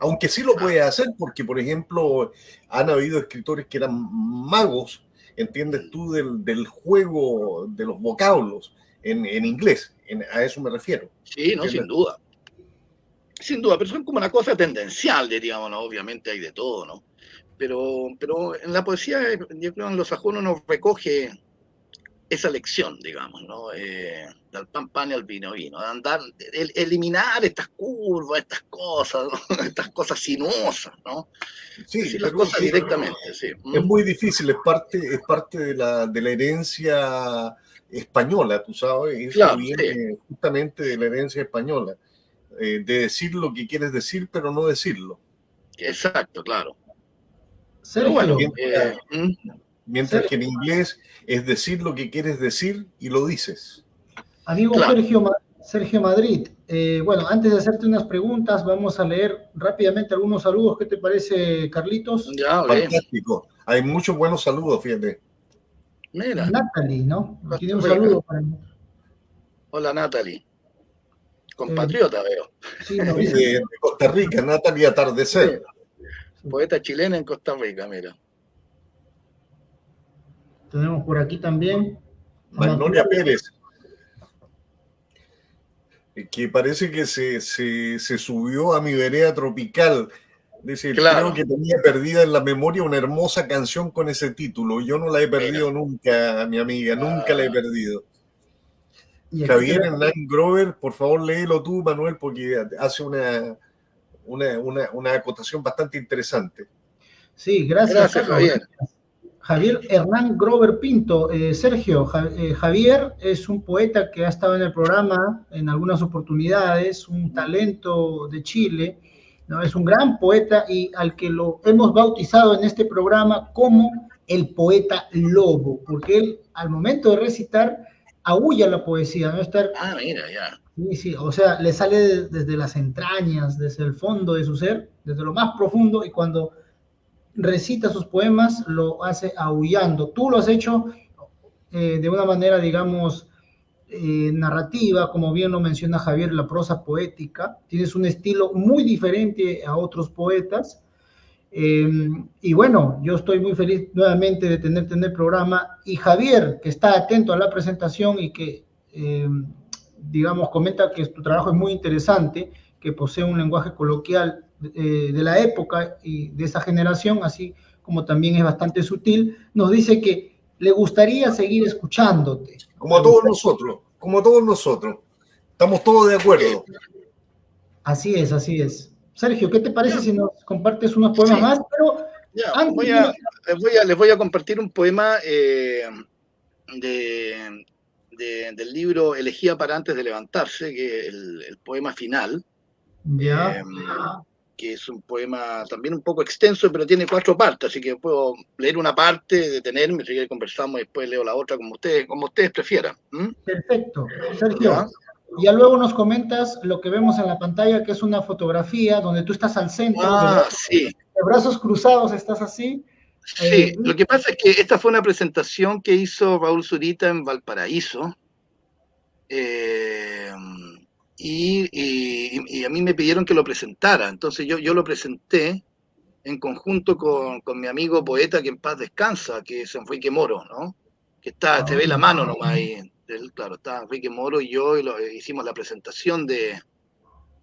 Aunque sí lo puedes hacer, porque, por ejemplo, han habido escritores que eran magos, entiendes tú, del juego de los vocablos en inglés. A eso me refiero. Sí, no, ¿Entiendes? sin duda. Sin duda, pero son como una cosa tendencial, diríamos, ¿no? Obviamente hay de todo, ¿no? Pero en la poesía, yo creo, en los sajones nos recoge esa lección, digamos, ¿no? Del pan pan y al vino vino, de andar, eliminar estas curvas, estas cosas, ¿no? Estas cosas sinuosas, ¿no? Sí, Decir las pero cosas directamente, sí. es muy difícil, es parte de la herencia española, tú sabes, eso Claro, sí, viene justamente de la herencia española, de decir lo que quieres decir, pero no decirlo. exacto, claro. Pero Sergio, bueno, Mientras que en inglés es decir lo que quieres decir y lo dices. amigo claro, Sergio Madrid, bueno, antes de hacerte unas preguntas, vamos a leer rápidamente algunos saludos. ¿Qué te parece, Carlitos? ya, ok. Fantástico. Hay muchos buenos saludos, fíjate. Mira, Natalie, ¿no? Tiene Costa un Rica. saludo para mí. Hola, Natalie. Eh, Compatriota, veo. sí, nos Sí, dice. de Costa Rica, Natalia Atardecer. Poeta chilena en Costa Rica, mira. Tenemos por aquí también a Magnolia Pérez, que parece que se subió a mi vereda tropical. Dice, creo Claro. que tenía perdida en la memoria una hermosa canción con ese título. Yo no la he Mira. perdido nunca, mi amiga, nunca la he perdido. Y aquí Javier tenemos, Hernán Grover, por favor léelo tú, Manuel, porque hace una acotación bastante interesante. sí, gracias, Gracias, Carlos. Javier. Javier Hernán Grover Pinto. Sergio, Javier es un poeta que ha estado en el programa en algunas oportunidades, un talento de Chile, ¿no? Es un gran poeta y al que lo hemos bautizado en este programa como el poeta lobo, porque él al momento de recitar aúlla la poesía, no estar, Ah, mira, ya. sí, sí, o sea, le sale desde las entrañas, desde el fondo de su ser, desde lo más profundo, y cuando recita sus poemas lo hace aullando. Tú lo has hecho de una manera, digamos, narrativa, como bien lo menciona Javier, la prosa poética. Tienes un estilo muy diferente a otros poetas. Y bueno, yo estoy muy feliz nuevamente de tenerte en el programa. Y Javier, que está atento a la presentación y que, digamos, comenta que tu trabajo es muy interesante, que posee un lenguaje coloquial de la época y de esa generación, así como también es bastante sutil, nos dice que le gustaría seguir escuchándote. Como a todos nosotros, como a todos nosotros. Estamos todos de acuerdo. Así es, así es. Sergio, ¿qué te parece Ya, si nos compartes unos poemas sí, más? Pero ya. antes Les voy a compartir un poema del libro Elegía para antes de levantarse, que es el poema final, ya, eh, que es un poema también un poco extenso, pero tiene 4 partes, así que puedo leer una parte, detenerme, si conversamos y después leo la otra como ustedes prefieran. ¿Mm? perfecto. ¿Ya? Sergio, ya luego nos comentas lo que vemos en la pantalla, que es una fotografía donde tú estás al centro, Ah, sí, de brazos cruzados, estás así. sí. Y Lo que pasa es que esta fue una presentación que hizo Raúl Zurita en Valparaíso. eh, y a mí me pidieron que lo presentara, entonces yo lo presenté en conjunto con mi amigo poeta que en paz descansa, que es Enrique Moro, ¿no? Que está, se ve la mano nomás ahí, claro, está Enrique Moro y yo hicimos la presentación de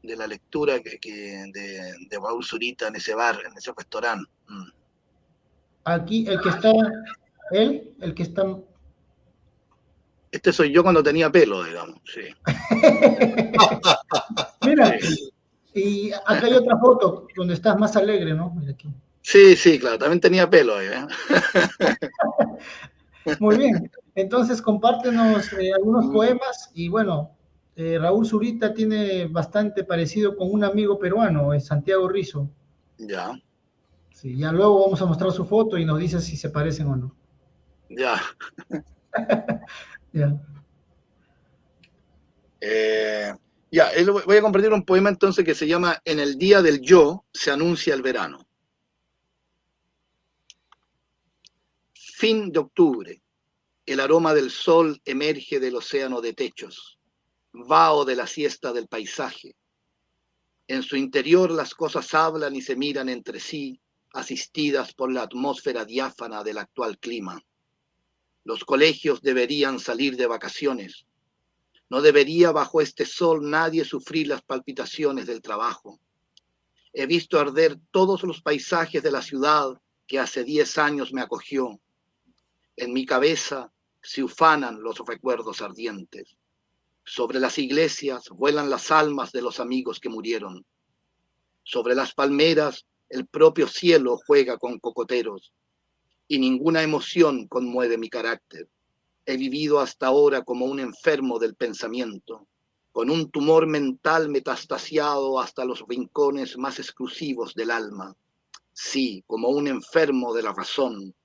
la lectura de Raúl Zurita en ese bar, en ese restaurante. Mm. aquí el que está, él, el que está. Este soy yo cuando tenía pelo, digamos, sí. Mira, Sí, y acá hay otra foto donde estás más alegre, ¿no? Mira aquí. sí, sí, claro, también tenía pelo ahí, ¿eh? Muy bien, entonces compártenos algunos poemas y bueno, Raúl Zurita tiene bastante parecido con un amigo peruano, es Santiago Rizo. Ya, Sí, ya luego vamos a mostrar su foto y nos dice si se parecen o no. ya. Ya. Eh, ya, voy a compartir un poema entonces que se llama En el día del yo se anuncia el verano. Fin de octubre. El aroma del sol emerge del océano de techos, vaho de la siesta del paisaje. En su interior las cosas hablan y se miran entre sí, asistidas por la atmósfera diáfana del actual clima. Los colegios deberían salir de vacaciones. No debería bajo este sol nadie sufrir las palpitaciones del trabajo. He visto arder todos los paisajes de la ciudad que hace 10 años me acogió. En mi cabeza se ufanan los recuerdos ardientes. Sobre las iglesias vuelan las almas de los amigos que murieron. Sobre las palmeras el propio cielo juega con cocoteros y ninguna emoción conmueve mi carácter. He vivido hasta ahora como un enfermo del pensamiento, con un tumor mental metastasiado hasta los rincones más exclusivos del alma. Sí, como un enfermo de la razón,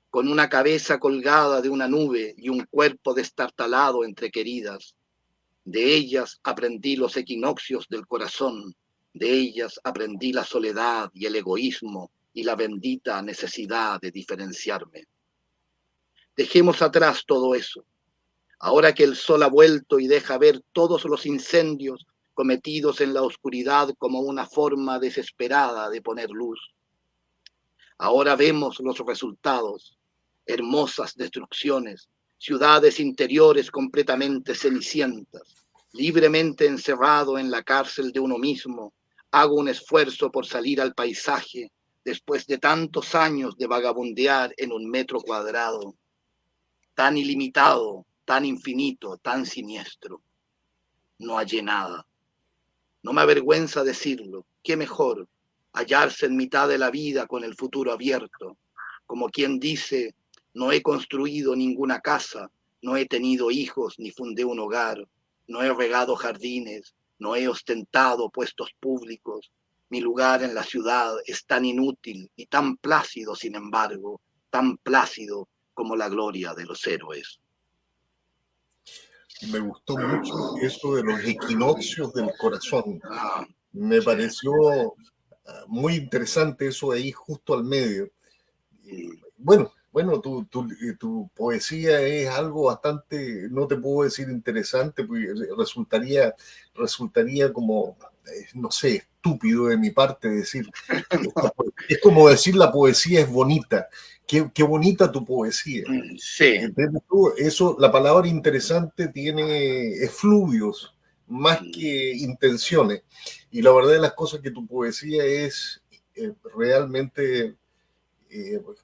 con una cabeza colgada de una nube y un cuerpo destartalado entre queridas. De ellas aprendí los equinoccios del corazón, de ellas aprendí la soledad y el egoísmo y la bendita necesidad de diferenciarme. Dejemos atrás todo eso. Ahora que el sol ha vuelto y deja ver todos los incendios cometidos en la oscuridad como una forma desesperada de poner luz. Ahora vemos los resultados, hermosas destrucciones, ciudades interiores completamente cenicientas, libremente encerrado en la cárcel de uno mismo, hago un esfuerzo por salir al paisaje después de tantos años de vagabundear en un metro cuadrado, tan ilimitado, tan infinito, tan siniestro. No hallé nada. No me avergüenza decirlo. Qué mejor hallarse en mitad de la vida con el futuro abierto, como quien dice, no he construido ninguna casa, no he tenido hijos ni fundé un hogar, no he regado jardines, no he ostentado puestos públicos. Mi lugar en la ciudad es tan inútil y tan plácido, sin embargo, tan plácido como la gloria de los héroes. Me gustó mucho eso de los equinoccios del corazón. Ah, Me sí. pareció muy interesante eso de ahí justo al medio. Bueno, tu poesía es algo bastante, no te puedo decir interesante, porque resultaría como, no sé, estúpido de mi parte decir, es como decir la poesía es bonita. Qué bonita tu poesía. Sí. ¿Entiendes tú? Eso, la palabra interesante tiene efluvios más que intenciones. Y la verdad de las cosas que tu poesía es realmente,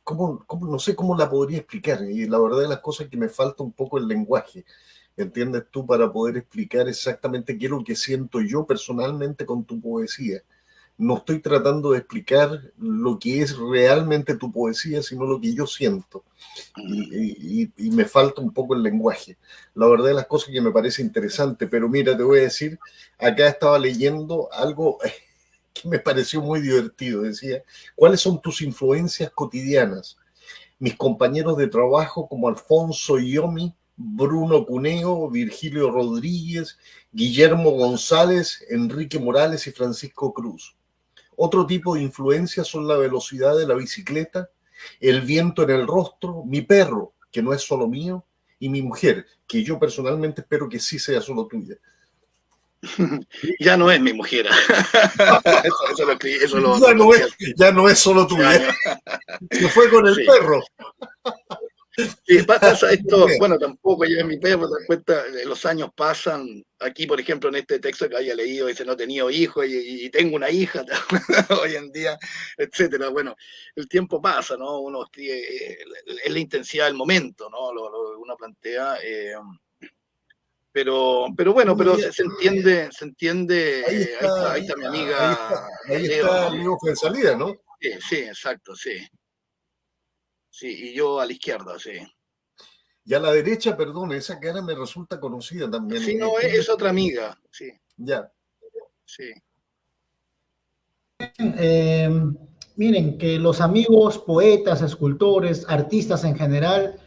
no sé cómo la podría explicar. Y la verdad de las cosas que me falta un poco el lenguaje. ¿Entiendes tú? Para poder explicar exactamente qué es lo que siento yo personalmente con tu poesía. No estoy tratando de explicar lo que es realmente tu poesía, sino lo que yo siento. Y me falta un poco el lenguaje. La verdad de las cosas que me parece interesante, pero mira, te voy a decir, acá estaba leyendo algo que me pareció muy divertido. Decía, ¿cuáles son tus influencias cotidianas? Mis compañeros de trabajo como Alfonso Iomi, Bruno Cuneo, Virgilio Rodríguez, Guillermo González, Enrique Morales y Francisco Cruz. Otro tipo de influencias son la velocidad de la bicicleta, el viento en el rostro, mi perro, que no es solo mío, y mi mujer, que yo personalmente espero que sí sea solo tuya. Ya no es mi mujer. Ya no es solo tuya. Se fue con el perro. Sí, pasa esto, bueno, tampoco yo en mi perro, te das cuenta, los años pasan. Aquí, por ejemplo, en este texto que había leído, dice no he tenido hijos y tengo una hija hoy en día, etcétera. Bueno, el tiempo pasa, ¿no? Uno es la intensidad del momento, ¿no? Uno plantea, pero bueno, pero se entiende, ahí está mi amiga ahí Leo, está ¿no? Leo Fuenzalida, ¿no? Sí, exacto, sí. Sí, y yo a la izquierda, sí. Y a la derecha, perdón, esa cara me resulta conocida también. Sí, no, es otra amiga, sí. Ya. Sí. Miren, que los amigos, poetas, escultores, artistas en general,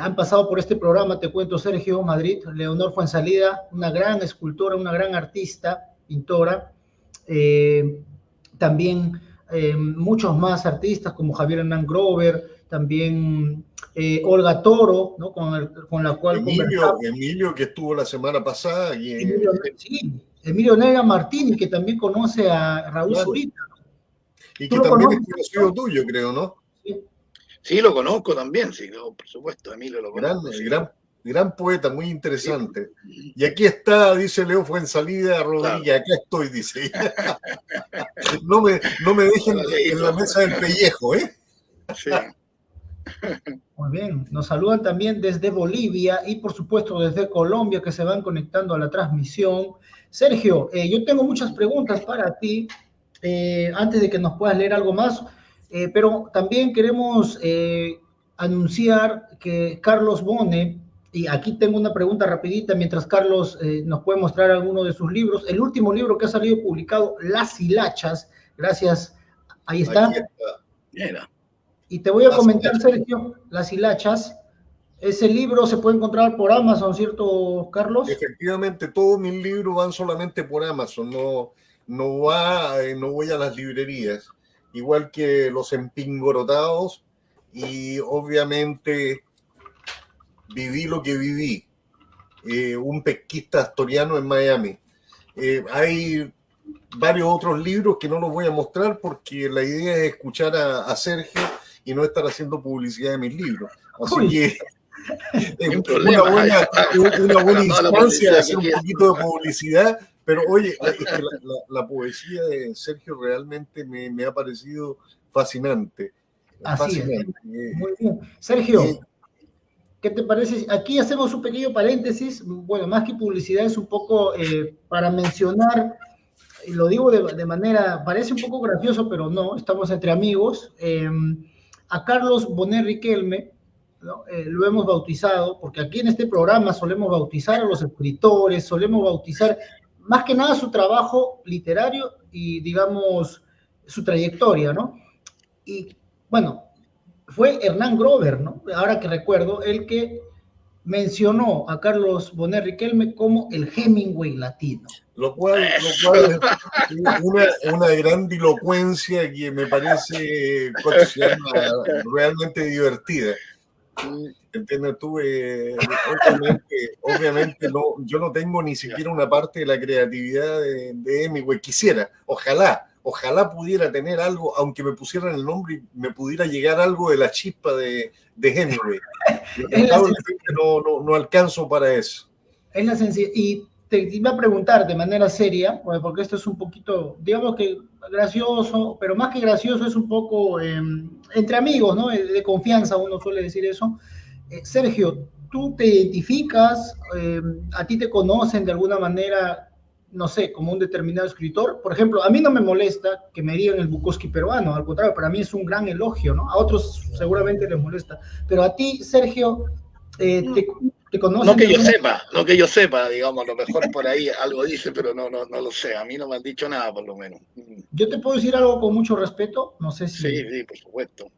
han pasado por este programa, te cuento, Sergio Madrid, Leonor Fuenzalida, una gran escultora, una gran artista, pintora, también muchos más artistas como Javier Hernán Grover, también Olga Toro, ¿no? con la cual conversamos. Emilio, que estuvo la semana pasada. Emilio Nega Martínez, que también conoce a Raúl Zurita. Y que también es conocido tuyo, creo, ¿no? Sí, lo conozco también, sí, por supuesto, Emilio lo conozco. Gran poeta, muy interesante. Sí. Y aquí está, dice Leo Fuenzalida Rodríguez, claro. Acá estoy, dice. No me dejen en la mesa del pellejo, ¿eh? Sí. Muy bien, nos saludan también desde Bolivia y por supuesto desde Colombia que se van conectando a la transmisión. Sergio, yo tengo muchas preguntas para ti antes de que nos puedas leer algo más, pero también queremos anunciar que Carlos Bone, y aquí tengo una pregunta rapidita mientras Carlos nos puede mostrar alguno de sus libros, el último libro que ha salido publicado, Las Hilachas, gracias, ahí está. Aquí está. Mira. Y te voy a comentar, Sergio, Las Hilachas. Ese libro se puede encontrar por Amazon, ¿cierto, Carlos? Efectivamente, todos mis libros van solamente por Amazon, no voy a las librerías. Igual que Los Empingorotados y obviamente Viví lo que viví, un pesquista asturiano en Miami. Hay varios otros libros que no los voy a mostrar porque la idea es escuchar a Sergio y no estar haciendo publicidad de mis libros. Así que una buena instancia de hacer un poquito de publicidad, pero oye, es que la poesía de Sergio realmente me ha parecido fascinante. Así fascinante. Es. Muy bien. Sergio, ¿qué te parece? Aquí hacemos un pequeño paréntesis, bueno, más que publicidad, es un poco para mencionar, y lo digo de manera, parece un poco gracioso, pero no, estamos entre amigos, a Carlos Bonet Riquelme, ¿no? Lo hemos bautizado, porque aquí en este programa solemos bautizar a los escritores, solemos bautizar más que nada su trabajo literario y, digamos, su trayectoria, ¿no? Y, bueno, fue Hernán Grover, ¿no? Ahora que recuerdo, el que mencionó a Carlos Bonet Riquelme como el Hemingway latino. Lo cual es una grandilocuencia que me parece, ¿cuánto se llama? Realmente divertida. ¿Entiendes tú? Obviamente no, yo no tengo ni siquiera una parte de la creatividad de Hemingway. Quisiera, ojalá pudiera tener algo, aunque me pusieran el nombre y me pudiera llegar algo de la chispa de Hemingway. Lamentablemente no alcanzo para eso. Es la sencillez. Y te iba a preguntar de manera seria, porque esto es un poquito, digamos que gracioso, pero más que gracioso es un poco entre amigos, ¿no? De confianza, uno suele decir eso. Sergio, ¿tú te identificas, a ti te conocen de alguna manera, no sé, como un determinado escritor? Por ejemplo, a mí no me molesta que me digan el Bukowski peruano, al contrario, para mí es un gran elogio, ¿no? A otros seguramente les molesta, pero a ti, Sergio, te conocen. No que yo sepa, digamos, a lo mejor por ahí algo dice, pero no lo sé, a mí no me han dicho nada, por lo menos. Yo te puedo decir algo con mucho respeto, no sé si... Sí, por supuesto.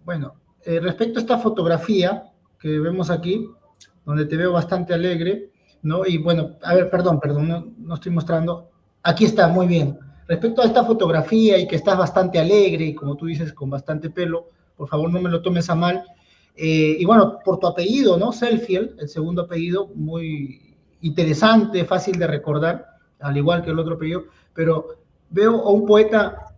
Bueno, respecto a esta fotografía que vemos aquí, donde te veo bastante alegre, ¿no? Y bueno, a ver, perdón, no estoy mostrando. Aquí está, muy bien. Respecto a esta fotografía y que estás bastante alegre y como tú dices, con bastante pelo, por favor no me lo tomes a mal. Y bueno, por tu apellido, ¿no? Selfiel, el segundo apellido, muy interesante, fácil de recordar, al igual que el otro apellido, pero veo a un poeta,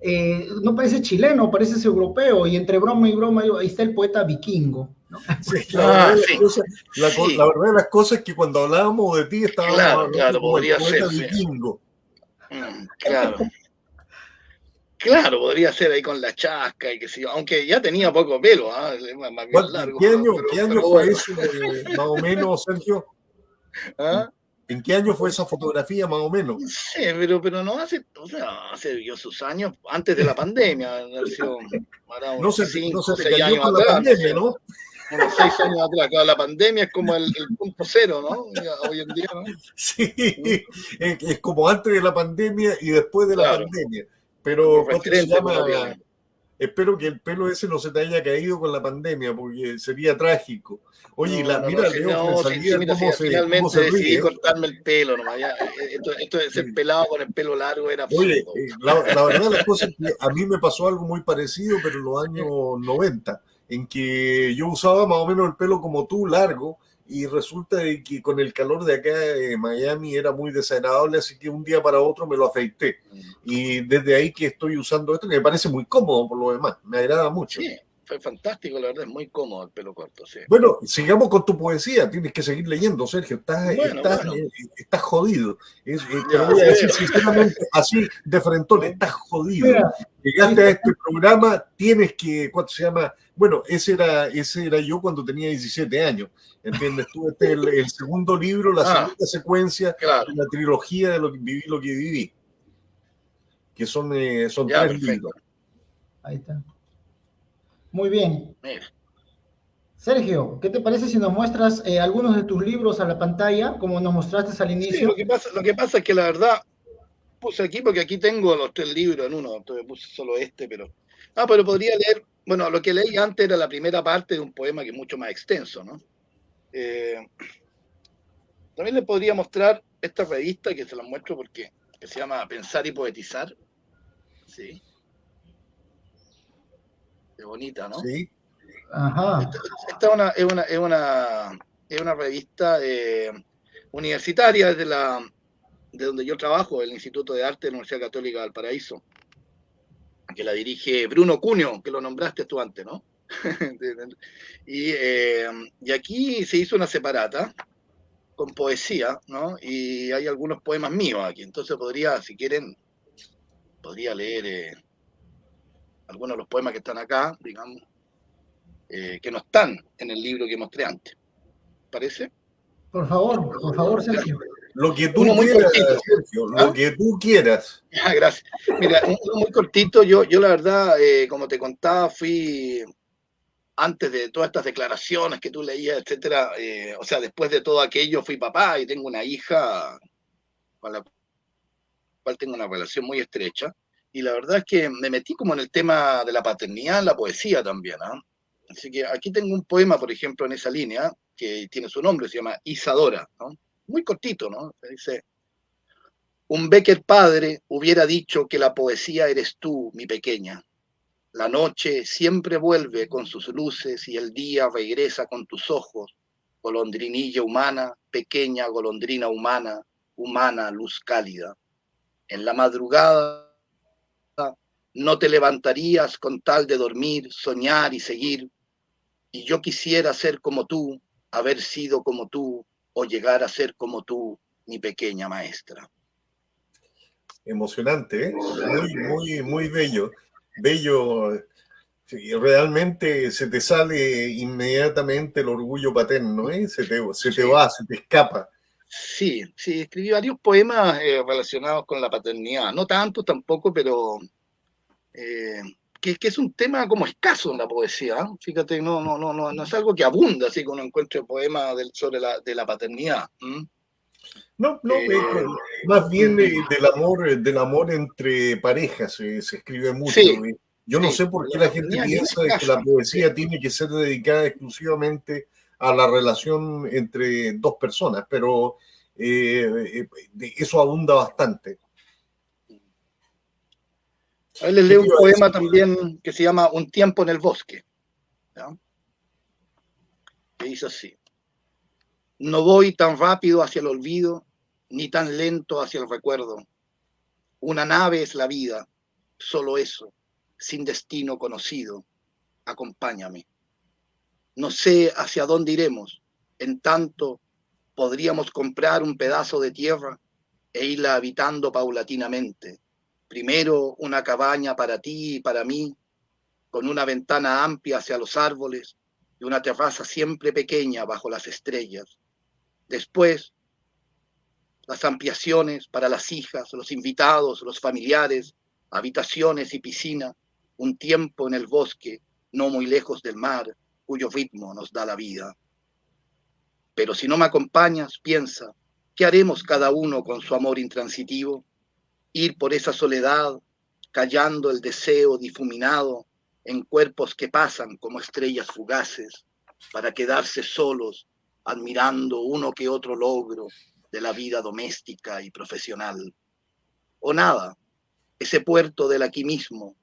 no parece chileno, parece europeo, y entre broma y broma, ahí está el poeta vikingo, ¿no? Sí, la verdad de las cosas es que cuando hablábamos de ti estábamos hablando como el poeta vikingo. Claro, podría ser ahí con la chasca y que sí, aunque ya tenía poco pelo, más bien largo. ¿Qué año fue eso, más o menos, Sergio? ¿Ah? ¿En qué año fue esa fotografía, más o menos? Sí, pero no hace, o sea, hace yo sus años, antes de la pandemia, no se te cayó con la pandemia, ¿no? Unos 6 años atrás, claro, la pandemia es como el punto cero, ¿no? Ya, hoy en día, ¿no? Sí, es como antes de la pandemia y después de la pandemia. Pero, ¿cómo se llama? Espero que el pelo ese no se te haya caído con la pandemia, porque sería trágico. Oye, mira, Leo, finalmente decidí cortarme el pelo nomás. Ya, esto de ser pelado con el pelo largo era absurdo. Oye, la verdad la cosa es que a mí me pasó algo muy parecido, pero en los años 90, en que yo usaba más o menos el pelo como tú, largo, y resulta de que con el calor de acá de Miami era muy desagradable, así que un día para otro me lo afeité. Y desde ahí que estoy usando esto, que me parece muy cómodo por lo demás, me agrada mucho. Sí, fue fantástico, la verdad, es muy cómodo el pelo corto, sí. Bueno, sigamos con tu poesía, tienes que seguir leyendo, Sergio, estás jodido. Te lo voy a decir sinceramente, así de frentón, estás jodido. Mira, llegaste a este programa, tienes que, ¿cuánto se llama? Bueno, ese era yo cuando tenía 17 años, ¿entiendes? Tú, este es el segundo libro, la segunda secuencia de la trilogía de lo que viví, que son 3 libros. Ahí está. Muy bien. Mira. Sergio, ¿qué te parece si nos muestras algunos de tus libros a la pantalla, como nos mostraste al inicio? Sí, lo que pasa es que la verdad puse aquí porque aquí tengo los 3 libros en uno, entonces puse solo pero podría leer, bueno, lo que leí antes era la primera parte de un poema que es mucho más extenso, ¿no? También les podría mostrar esta revista que se la muestro porque se llama Pensar y Poetizar. Sí. Qué bonita, ¿no? Sí. Ajá. Esta es una revista universitaria de donde yo trabajo, el Instituto de Arte de la Universidad Católica de Valparaíso, que la dirige Bruno Cuneo, que lo nombraste tú antes, ¿no? Y aquí se hizo una separata con poesía, ¿no? Y hay algunos poemas míos aquí, entonces si quieren, podría leer algunos de los poemas que están acá, digamos, que no están en el libro que mostré antes. ¿Parece? Por favor, Sergio. Lo que tú quieras, Sergio, lo que tú quieras. Gracias. Mira, uno muy cortito, yo la verdad, como te contaba, fui, antes de todas estas declaraciones que tú leías, etcétera, o sea, después de todo aquello fui papá y tengo una hija con la cual tengo una relación muy estrecha, y la verdad es que me metí como en el tema de la paternidad en la poesía también, ¿eh? Así que aquí tengo un poema, por ejemplo, en esa línea, que tiene su nombre, se llama Isadora, ¿no? Muy cortito, ¿no? Dice: un Becker padre hubiera dicho que la poesía eres tú, mi pequeña. La noche siempre vuelve con sus luces y el día regresa con tus ojos. Golondrinilla humana, pequeña golondrina humana, humana luz cálida. En la madrugada no te levantarías con tal de dormir, soñar y seguir. Y yo quisiera ser como tú, haber sido como tú, o llegar a ser como tú, mi pequeña maestra. Emocionante, ¿eh? Muy, muy, muy bello. Bello. Sí, realmente se te sale inmediatamente el orgullo paterno, ¿eh? Se te va, se te escapa. Sí, sí, escribí varios poemas relacionados con la paternidad. No tanto tampoco, pero que es un tema como escaso en la poesía. ¿Eh? Fíjate, no es algo que abunda, así que uno encuentra poemas sobre de la paternidad. No, no, Eh, más bien del amor entre parejas se escribe mucho. sí, Yo no sí, sé por qué la la gente paternidad es bien piensa de que la escasa. poesía tiene que ser dedicada exclusivamente a la relación entre dos personas, pero eso abunda bastante. A ver, les ¿Qué leo te un iba a poema decir? también que se llama Un tiempo en el bosque, ¿ya? Que dice así: no voy tan rápido hacia el olvido, ni tan lento hacia el recuerdo. Una nave es la vida, solo eso, sin destino conocido. Acompáñame. No sé hacia dónde iremos. En tanto, podríamos comprar un pedazo de tierra e irla habitando paulatinamente. Primero una cabaña para ti y para mí, con una ventana amplia hacia los árboles y una terraza siempre pequeña bajo las estrellas. Después, las ampliaciones para las hijas, los invitados, los familiares, habitaciones y piscina, un tiempo en el bosque, no muy lejos del mar, cuyo ritmo nos da la vida. Pero si no me acompañas, piensa, ¿qué haremos cada uno con su amor intransitivo? Ir por esa soledad, callando el deseo difuminado en cuerpos que pasan como estrellas fugaces, para quedarse solos, admirando uno que otro logro de la vida doméstica y profesional. O nada, ese puerto del aquí mismo,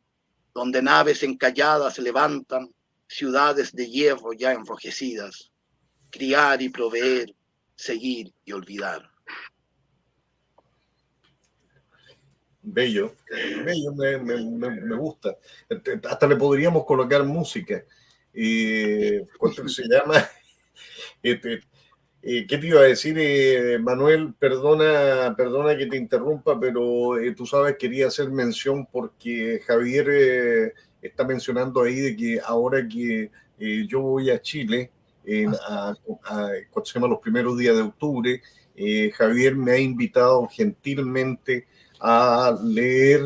donde naves encalladas levantan ciudades de hierro ya enrojecidas, criar y proveer, seguir y olvidar. Bello, bello, me gusta. Hasta le podríamos colocar música. ¿Cuánto se llama? Este, ¿Qué te iba a decir, Manuel? Perdona que te interrumpa, pero tú sabes, quería hacer mención porque Javier está mencionando ahí de que ahora que yo voy a Chile, ¿cuánto se llama? Los primeros días de octubre, Javier me ha invitado gentilmente a leer,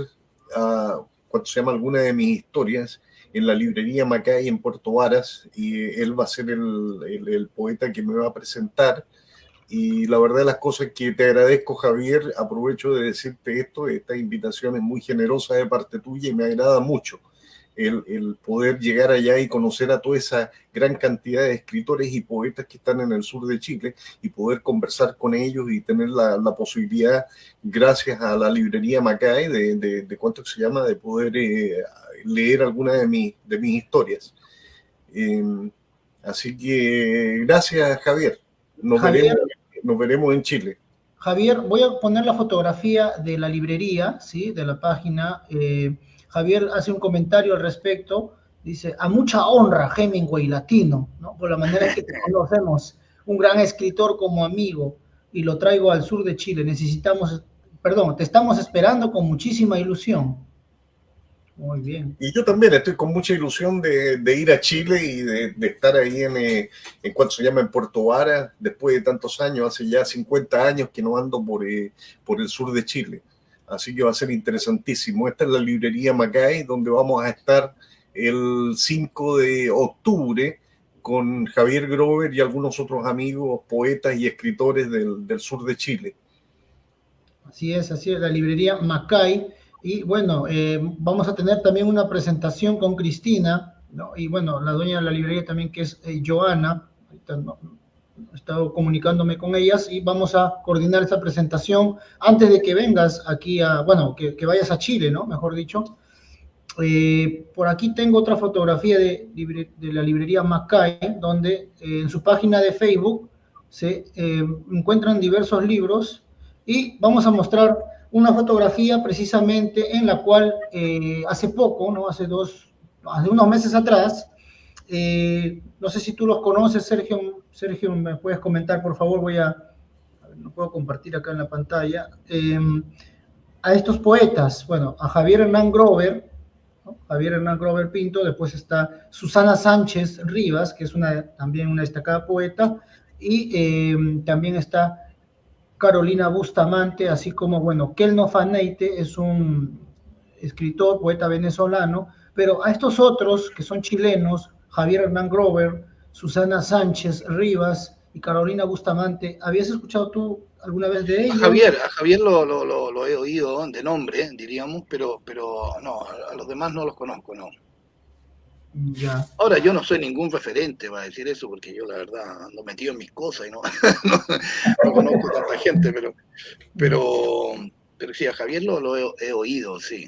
¿cuánto se llama? Alguna de mis historias en la librería Macay en Puerto Varas, y él va a ser el poeta que me va a presentar. Y la verdad de las cosas es que te agradezco, Javier, aprovecho de decirte esto, esta invitación es muy generosa de parte tuya y me agrada mucho el poder llegar allá y conocer a toda esa gran cantidad de escritores y poetas que están en el sur de Chile y poder conversar con ellos y tener la posibilidad, gracias a la librería Macay, de ¿cuánto se llama?, de poder leer alguna de mis historias. Así que gracias, Javier. Javier, Nos veremos en Chile. Javier, voy a poner la fotografía de la librería, ¿sí? De la página. Javier hace un comentario al respecto. Dice, a mucha honra, Hemingway latino, ¿no? Por la manera en que te conocemos. Un gran escritor como amigo y lo traigo al sur de Chile. Te estamos esperando con muchísima ilusión. Muy bien. Y yo también estoy con mucha ilusión de ir a Chile y de estar ahí en cuanto se llama, en Puerto Vara, después de tantos años, hace ya 50 años que no ando por el sur de Chile. Así que va a ser interesantísimo. Esta es la librería Macay, donde vamos a estar el 5 de octubre con Javier Grover y algunos otros amigos, poetas y escritores del sur de Chile. Así es, la librería Macay. Y bueno, vamos a tener también una presentación con Cristina ¿no? Y bueno, la dueña de la librería también, que es Joana, ahorita no, he estado comunicándome con ellas y vamos a coordinar esta presentación antes de que vengas aquí bueno, que vayas a Chile, ¿no? Mejor dicho. Por aquí tengo otra fotografía de la librería Macay, donde en su página de Facebook se encuentran diversos libros y vamos a mostrar una fotografía precisamente en la cual hace poco, ¿no? Hace unos meses atrás, no sé si tú los conoces, Sergio. Sergio, ¿me puedes comentar, por favor? A ver, no puedo compartir acá en la pantalla. A estos poetas, bueno, a Javier Hernán Grover, ¿no? Javier Hernán Grover Pinto, después está Susana Sánchez Rivas, que es también una destacada poeta, y también está Carolina Bustamante, así como, bueno, Kelno Faneite es un escritor, poeta venezolano, pero a estos otros, que son chilenos, Javier Hernán Grover, Susana Sánchez Rivas y Carolina Bustamante, ¿habías escuchado tú alguna vez de ellos? A Javier lo he oído de nombre, diríamos, pero no, a los demás no los conozco, no. Ya. Ahora, yo no soy ningún referente para decir eso, porque yo la verdad ando metido en mis cosas y no, no conozco tanta gente, pero sí, a Javier lo he oído, sí.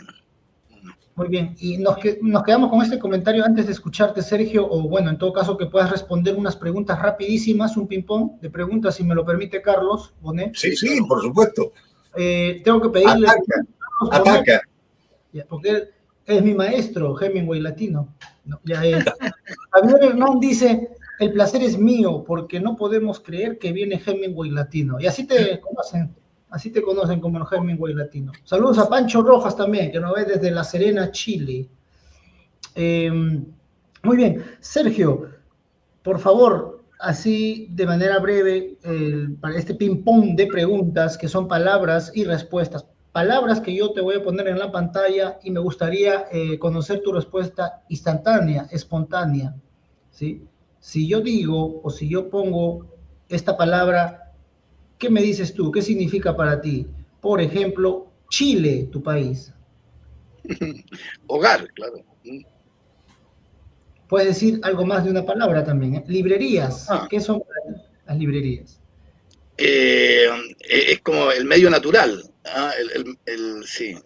Muy bien, y nos quedamos con este comentario antes de escucharte, Sergio, o bueno, en todo caso que puedas responder unas preguntas rapidísimas, un ping-pong de preguntas, si me lo permite Carlos Bonet. Sí, sí, claro. Por supuesto. Tengo que pedirle... Ataca. Ya, porque él es mi maestro, Hemingway latino. No, ya es. Javier Hernán dice, el placer es mío, porque no podemos creer que viene Hemingway latino. Y así te conocen como el Hemingway latino. Saludos a Pancho Rojas también, que nos ve desde La Serena, Chile. Muy bien, Sergio, por favor, así de manera breve, para este ping-pong de preguntas, que son palabras y respuestas. Palabras que yo te voy a poner en la pantalla y me gustaría conocer tu respuesta instantánea, espontánea, ¿sí? Si yo digo o si yo pongo esta palabra, ¿qué me dices tú? ¿Qué significa para ti? Por ejemplo, Chile, tu país. Hogar, claro. Puedes decir algo más de una palabra también, ¿eh? Librerías. ¿Qué son las librerías? Es como el medio natural. Sí.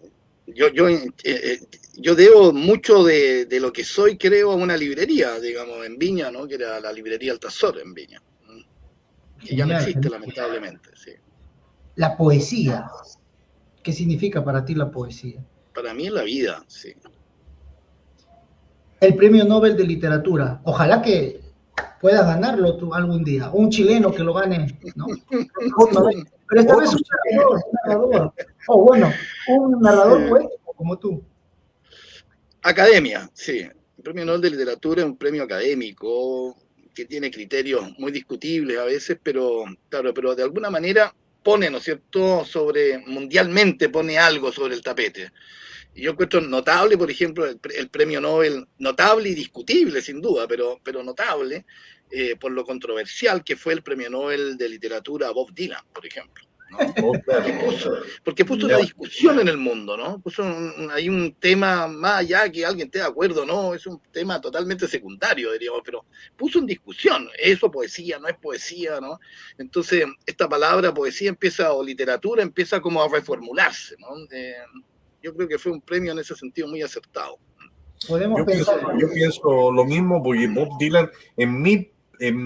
Yo debo mucho de lo que soy, creo, a una librería, digamos, en Viña, ¿no? Que era la librería Altazor en Viña. Que ya no existe, lamentablemente, sí. La poesía. ¿Qué significa para ti la poesía? Para mí es la vida, sí. El Premio Nobel de Literatura. Ojalá que puedas ganarlo tú algún día. Un chileno que lo gane, ¿no? Pero esta vez un narrador. Oh, bueno, un narrador poético como tú. Academia, sí. El Premio Nobel de Literatura es un premio académico que tiene criterios muy discutibles a veces, pero claro, pero de alguna manera pone, ¿no es cierto?, mundialmente pone algo sobre el tapete. Y yo encuentro notable, por ejemplo, el premio Nobel, notable y discutible, sin duda, pero notable, por lo controversial que fue el premio Nobel de literatura a Bob Dylan, por ejemplo, ¿no? Porque puso una discusión en el mundo, ¿no? Hay un tema más allá que alguien esté de acuerdo, ¿no? Es un tema totalmente secundario, diríamos, pero puso en discusión, ¿eso poesía, no es poesía, ¿no? Entonces, esta palabra poesía o literatura empieza como a reformularse, ¿no? Yo creo que fue un premio en ese sentido muy acertado. Yo pienso lo mismo, porque Bob Dylan, en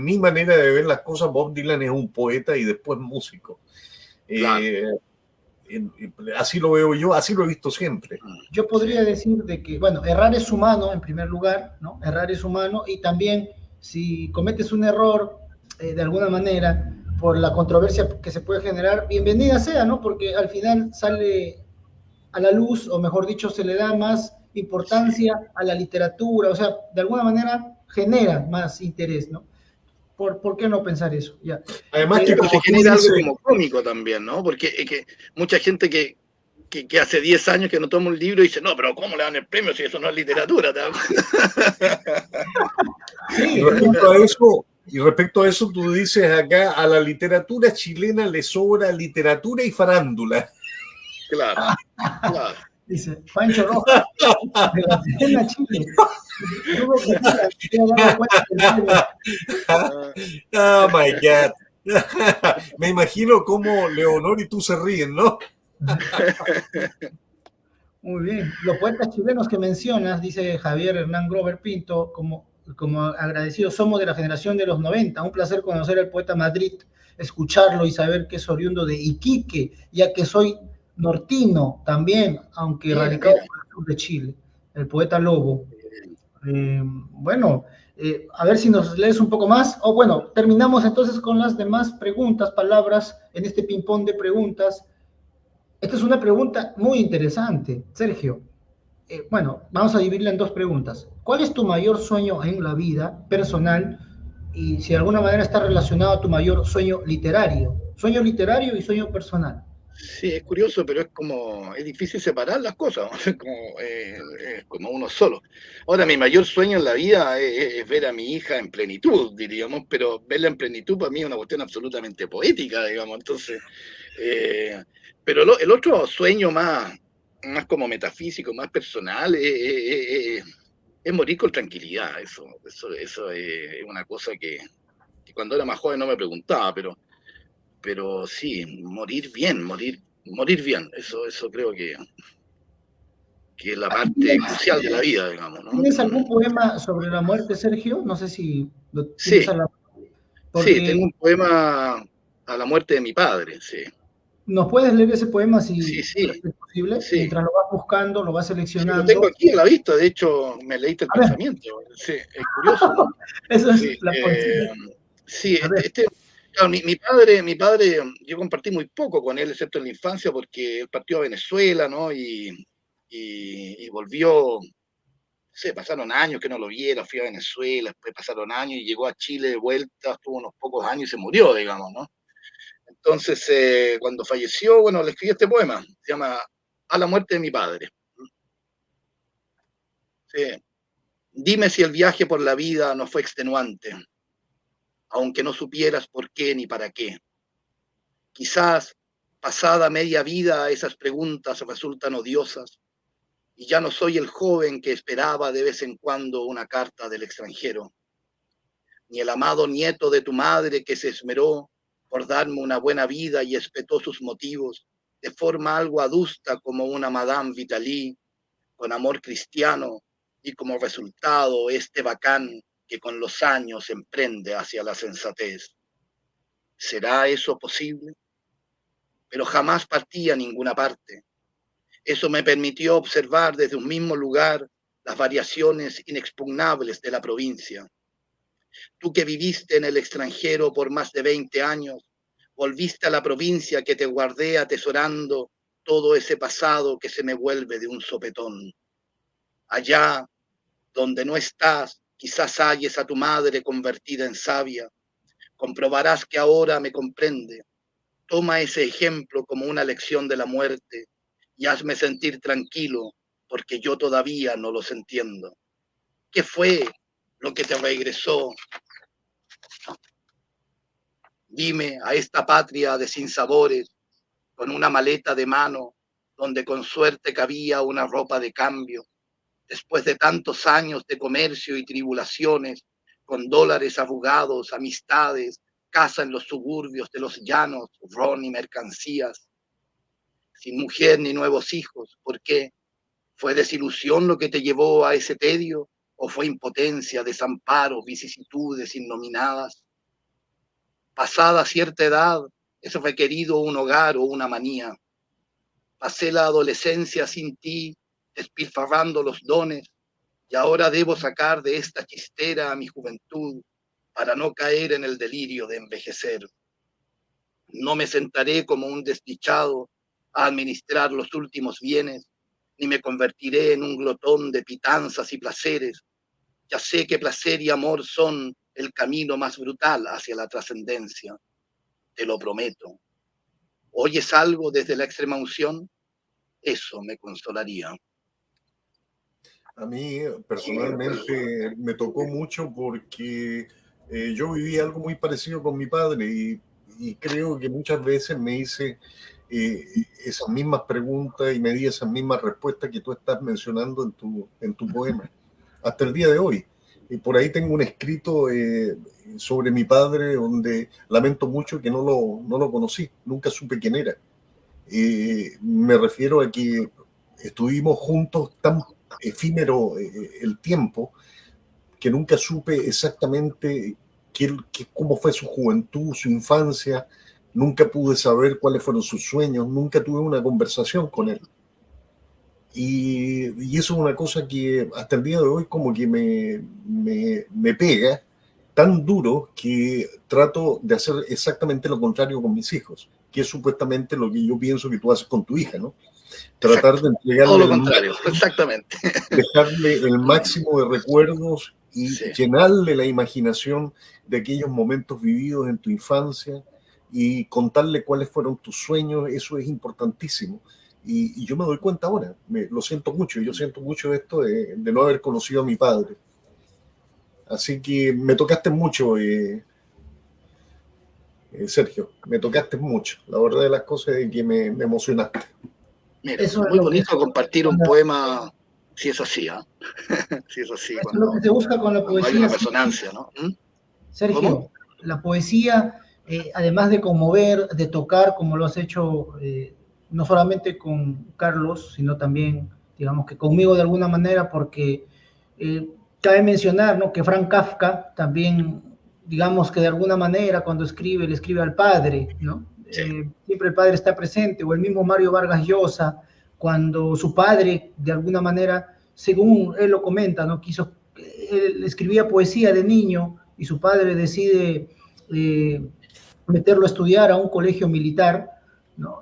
mi manera de ver las cosas, Bob Dylan es un poeta y después músico. Claro. Así lo veo yo, así lo he visto siempre. Yo podría decir de que, bueno, errar es humano en primer lugar, ¿no? Errar es humano, y también si cometes un error de alguna manera por la controversia que se puede generar, bienvenida sea, ¿no? Porque al final sale a la luz, o mejor dicho, se le da más importancia a la literatura, o sea, de alguna manera genera más interés, ¿no? ¿Por qué no pensar eso? Ya. Además que se genera algo como cómico también, ¿no? Porque es que mucha gente que hace 10 años que no toma un libro y dice, no, pero ¿cómo le dan el premio si eso no es literatura? Sí, y respecto a eso, tú dices acá, a la literatura chilena le sobra literatura y farándula. Claro, claro. Dice, Pancho Rojas, de La Serena, Chile. Dudo que Dylan se haya dado cuenta del premio. Oh my God. Me imagino cómo Leonor y tú se ríen, ¿no? Muy bien. Los poetas chilenos que mencionas, dice Javier Hernán Grover Pinto, como agradecidos, somos de la generación de los 90. Un placer conocer al poeta Madrid, escucharlo y saber que es oriundo de Iquique, ya que soy nortino también, aunque Mira, radicado mira. por el sur de Chile. El poeta Lobo. Bueno, a ver si nos lees un poco más. O bueno, terminamos entonces con las demás preguntas, palabras en este ping-pong de preguntas. Esta es una pregunta muy interesante, Sergio. Bueno, vamos a dividirla en dos preguntas. ¿Cuál es tu mayor sueño en la vida personal? Y si de alguna manera está relacionado a tu mayor sueño literario. Sueño literario y sueño personal. Sí, es curioso, pero es difícil separar las cosas, es como uno solo. Ahora, mi mayor sueño en la vida es ver a mi hija en plenitud, diríamos, pero verla en plenitud para mí es una cuestión absolutamente poética, digamos. Entonces, eh, pero el otro sueño más como metafísico, más personal, es morir con tranquilidad. Eso es una cosa que cuando era más joven no me preguntaba, pero sí, morir bien, eso creo que es la parte crucial de la vida, digamos, ¿no? ¿Tienes algún poema sobre la muerte, Sergio? No sé si lo tienes Sí, a la... sí, Porque tengo un poema a la muerte de mi padre, sí. nos puedes leer ese poema Sí, si sí, es posible, sí. mientras lo vas buscando, lo vas Sí, lo tengo seleccionando. aquí a la vista, de hecho, me leíste el A ver, pensamiento. Sí, es curioso, ¿no? eso es Sí, la poesía. sí, A ver, claro, mi padre, yo compartí muy poco con él, excepto en la infancia, porque él partió a Venezuela, ¿no? Y volvió, no sé, pasaron años que no lo viera, fui a Venezuela, después pasaron años y llegó a Chile de vuelta, estuvo unos pocos años y se murió, digamos, ¿no? Entonces, cuando falleció, bueno, le escribí este poema, se llama A la muerte de mi padre. Sí. Dime si el viaje por la vida no fue extenuante, aunque no supieras por qué ni para qué. Quizás, pasada media vida, esas preguntas resultan odiosas y ya no soy el joven que esperaba de vez en cuando una carta del extranjero, ni el amado nieto de tu madre que se esmeró por darme una buena vida y espetó sus motivos de forma algo adusta como una Madame Vitali, con amor cristiano y como resultado este bacán que con los años emprende hacia la sensatez. ¿Será eso posible? Pero jamás partí a ninguna parte. Eso me permitió observar desde un mismo lugar las variaciones inexpugnables de la provincia. Tú que viviste en el extranjero por más de 20 años, volviste a la provincia que te guardé atesorando todo ese pasado que se me vuelve de un sopetón. Allá donde no estás, quizás halles a tu madre convertida en sabia. Comprobarás que ahora me comprende. Toma ese ejemplo como una lección de la muerte y hazme sentir tranquilo, porque yo todavía no los entiendo. ¿Qué fue lo que te regresó? Dime a esta patria de sinsabores, con una maleta de mano, donde con suerte cabía una ropa de cambio, después de tantos años de comercio y tribulaciones, con dólares arrugados, amistades, casa en los suburbios de los llanos, ron y mercancías, sin mujer ni nuevos hijos. ¿Por qué? ¿Fue desilusión lo que te llevó a ese tedio? ¿O fue impotencia, desamparo, vicisitudes innominadas? Pasada cierta edad, es requerido un hogar o una manía. Pasé la adolescencia sin ti, despilfarrando los dones, y ahora debo sacar de esta chistera a mi juventud para no caer en el delirio de envejecer. No me sentaré como un desdichado a administrar los últimos bienes, ni me convertiré en un glotón de pitanzas y placeres. Ya sé que placer y amor son el camino más brutal hacia la trascendencia. Te lo prometo. ¿Oyes algo desde la extrema unción? Eso me consolaría. A mí personalmente me tocó mucho porque yo viví algo muy parecido con mi padre y creo que muchas veces me hice esas mismas preguntas y me di esas mismas respuestas que tú estás mencionando en tu poema, hasta el día de hoy. Y por ahí tengo un escrito sobre mi padre donde lamento mucho que no lo conocí, nunca supe quién era. Me refiero a que estuvimos juntos tan efímero el tiempo que nunca supe exactamente cómo fue su juventud, su infancia, nunca pude saber cuáles fueron sus sueños, nunca tuve una conversación con él. Y eso es una cosa que hasta el día de hoy como que me pega tan duro que trato de hacer exactamente lo contrario con mis hijos, que es supuestamente lo que yo pienso que tú haces con tu hija, ¿no? Tratar de entregarle todo lo contrario, exactamente. Dejarle el máximo de recuerdos y llenarle la imaginación de aquellos momentos vividos en tu infancia y contarle cuáles fueron tus sueños. Eso es importantísimo. Y yo me doy cuenta ahora, lo siento mucho, yo siento mucho esto de no haber conocido a mi padre. Así que me tocaste mucho, Sergio, me tocaste mucho. La verdad de las cosas es que me emocionaste. Mira, es muy bonito compartir un poema, si es así, ¿eh? Si es así. Eso es lo que se busca con la poesía. Hay una resonancia, ¿no? Sergio, ¿cómo? La poesía, además de conmover, de tocar, como lo has hecho no solamente con Carlos, sino también, digamos que conmigo de alguna manera, porque cabe mencionar, ¿no?, que Franz Kafka también, digamos que de alguna manera cuando escribe, le escribe al padre, ¿no? Sí. Siempre el padre está presente, o el mismo Mario Vargas Llosa, cuando su padre, de alguna manera, según él lo comenta, ¿no?, él escribía poesía de niño y su padre decide meterlo a estudiar a un colegio militar, ¿no?,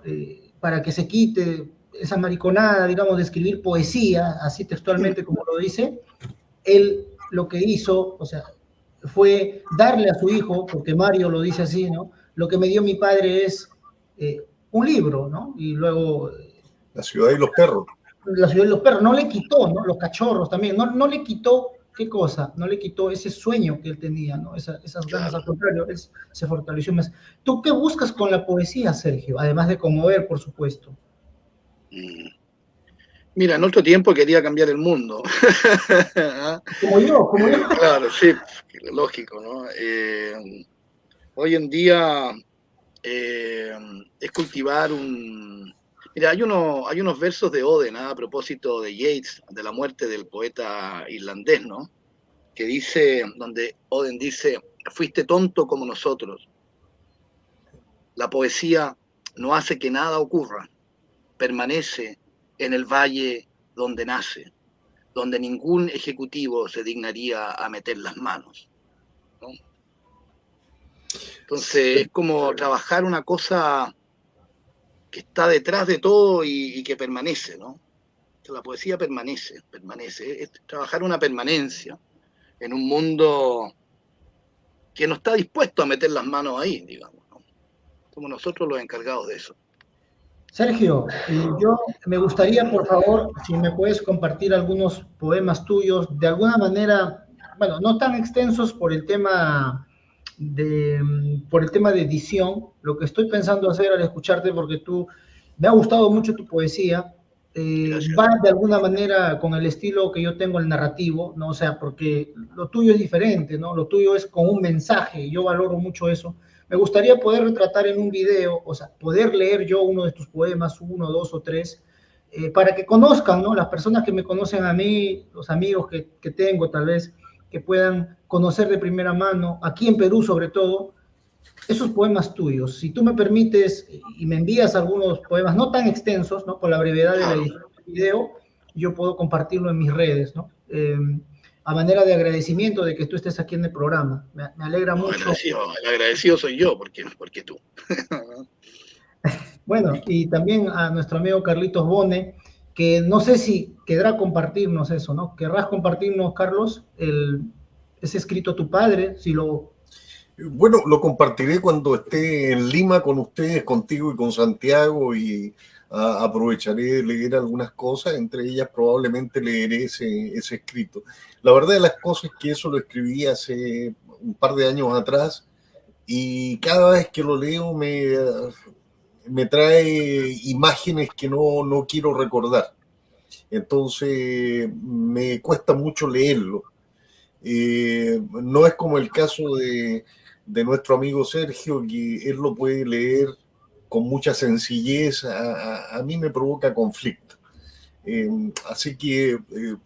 para que se quite esa mariconada, digamos, de escribir poesía, así textualmente como lo dice. Él lo que hizo, o sea, fue darle a su hijo, porque Mario lo dice así, ¿no?, lo que me dio mi padre es un libro, ¿no? Y luego... La ciudad y los perros. La ciudad y los perros, no le quitó, ¿no?, los cachorros también, no le quitó, ¿qué cosa? No le quitó ese sueño que él tenía, ¿no? Esas ganas, al contrario, él se fortaleció más. ¿Tú qué buscas con la poesía, Sergio? Además de conmover, por supuesto. Mira, en otro tiempo quería cambiar el mundo. Como yo. Claro, sí, lógico, ¿no? Hoy en día es cultivar un... Mira, hay unos versos de Oden, ¿eh?, a propósito de Yeats, de la muerte del poeta irlandés, ¿no?, que dice, donde Oden dice: fuiste tonto como nosotros. La poesía no hace que nada ocurra, permanece en el valle donde nace, donde ningún ejecutivo se dignaría a meter las manos, ¿no? Entonces es como trabajar una cosa que está detrás de todo y que permanece, ¿no? La poesía permanece, es trabajar una permanencia en un mundo que no está dispuesto a meter las manos ahí, digamos, ¿no? Somos nosotros los encargados de eso. Sergio, yo me gustaría, por favor, si me puedes compartir algunos poemas tuyos, de alguna manera, bueno, no tan extensos por el tema de edición. Lo que estoy pensando hacer al escucharte, porque me ha gustado mucho tu poesía, va de alguna manera con el estilo que yo tengo, el narrativo, ¿no? O sea, porque lo tuyo es diferente, ¿no? Lo tuyo es con un mensaje, yo valoro mucho eso. Me gustaría poder retratar en un video, o sea, poder leer yo uno de tus poemas, 1, 2 o 3, para que conozcan, ¿no?, las personas que me conocen a mí, los amigos que tengo tal vez, que puedan conocer de primera mano, aquí en Perú sobre todo, esos poemas tuyos. Si tú me permites y me envías algunos poemas no tan extensos, ¿no?, por la brevedad de la edición del video, yo puedo compartirlo en mis redes, ¿no? A manera de agradecimiento de que tú estés aquí en el programa. Me alegra mucho. El agradecido soy yo, porque tú. Bueno, y también a nuestro amigo Carlitos Bone, que no sé si querrá compartirnos eso, ¿no? ¿Querrás compartirnos, Carlos, ese escrito a tu padre? Si lo... Bueno, lo compartiré cuando esté en Lima con ustedes, contigo y con Santiago, y aprovecharé de leer algunas cosas, entre ellas probablemente leeré ese escrito. La verdad de las cosas es que eso lo escribí hace un par de años atrás y cada vez que lo leo me trae imágenes que no quiero recordar. Entonces me cuesta mucho leerlo. No es como el caso de nuestro amigo Sergio, que él lo puede leer con mucha sencillez. A mí me provoca conflicto. Así que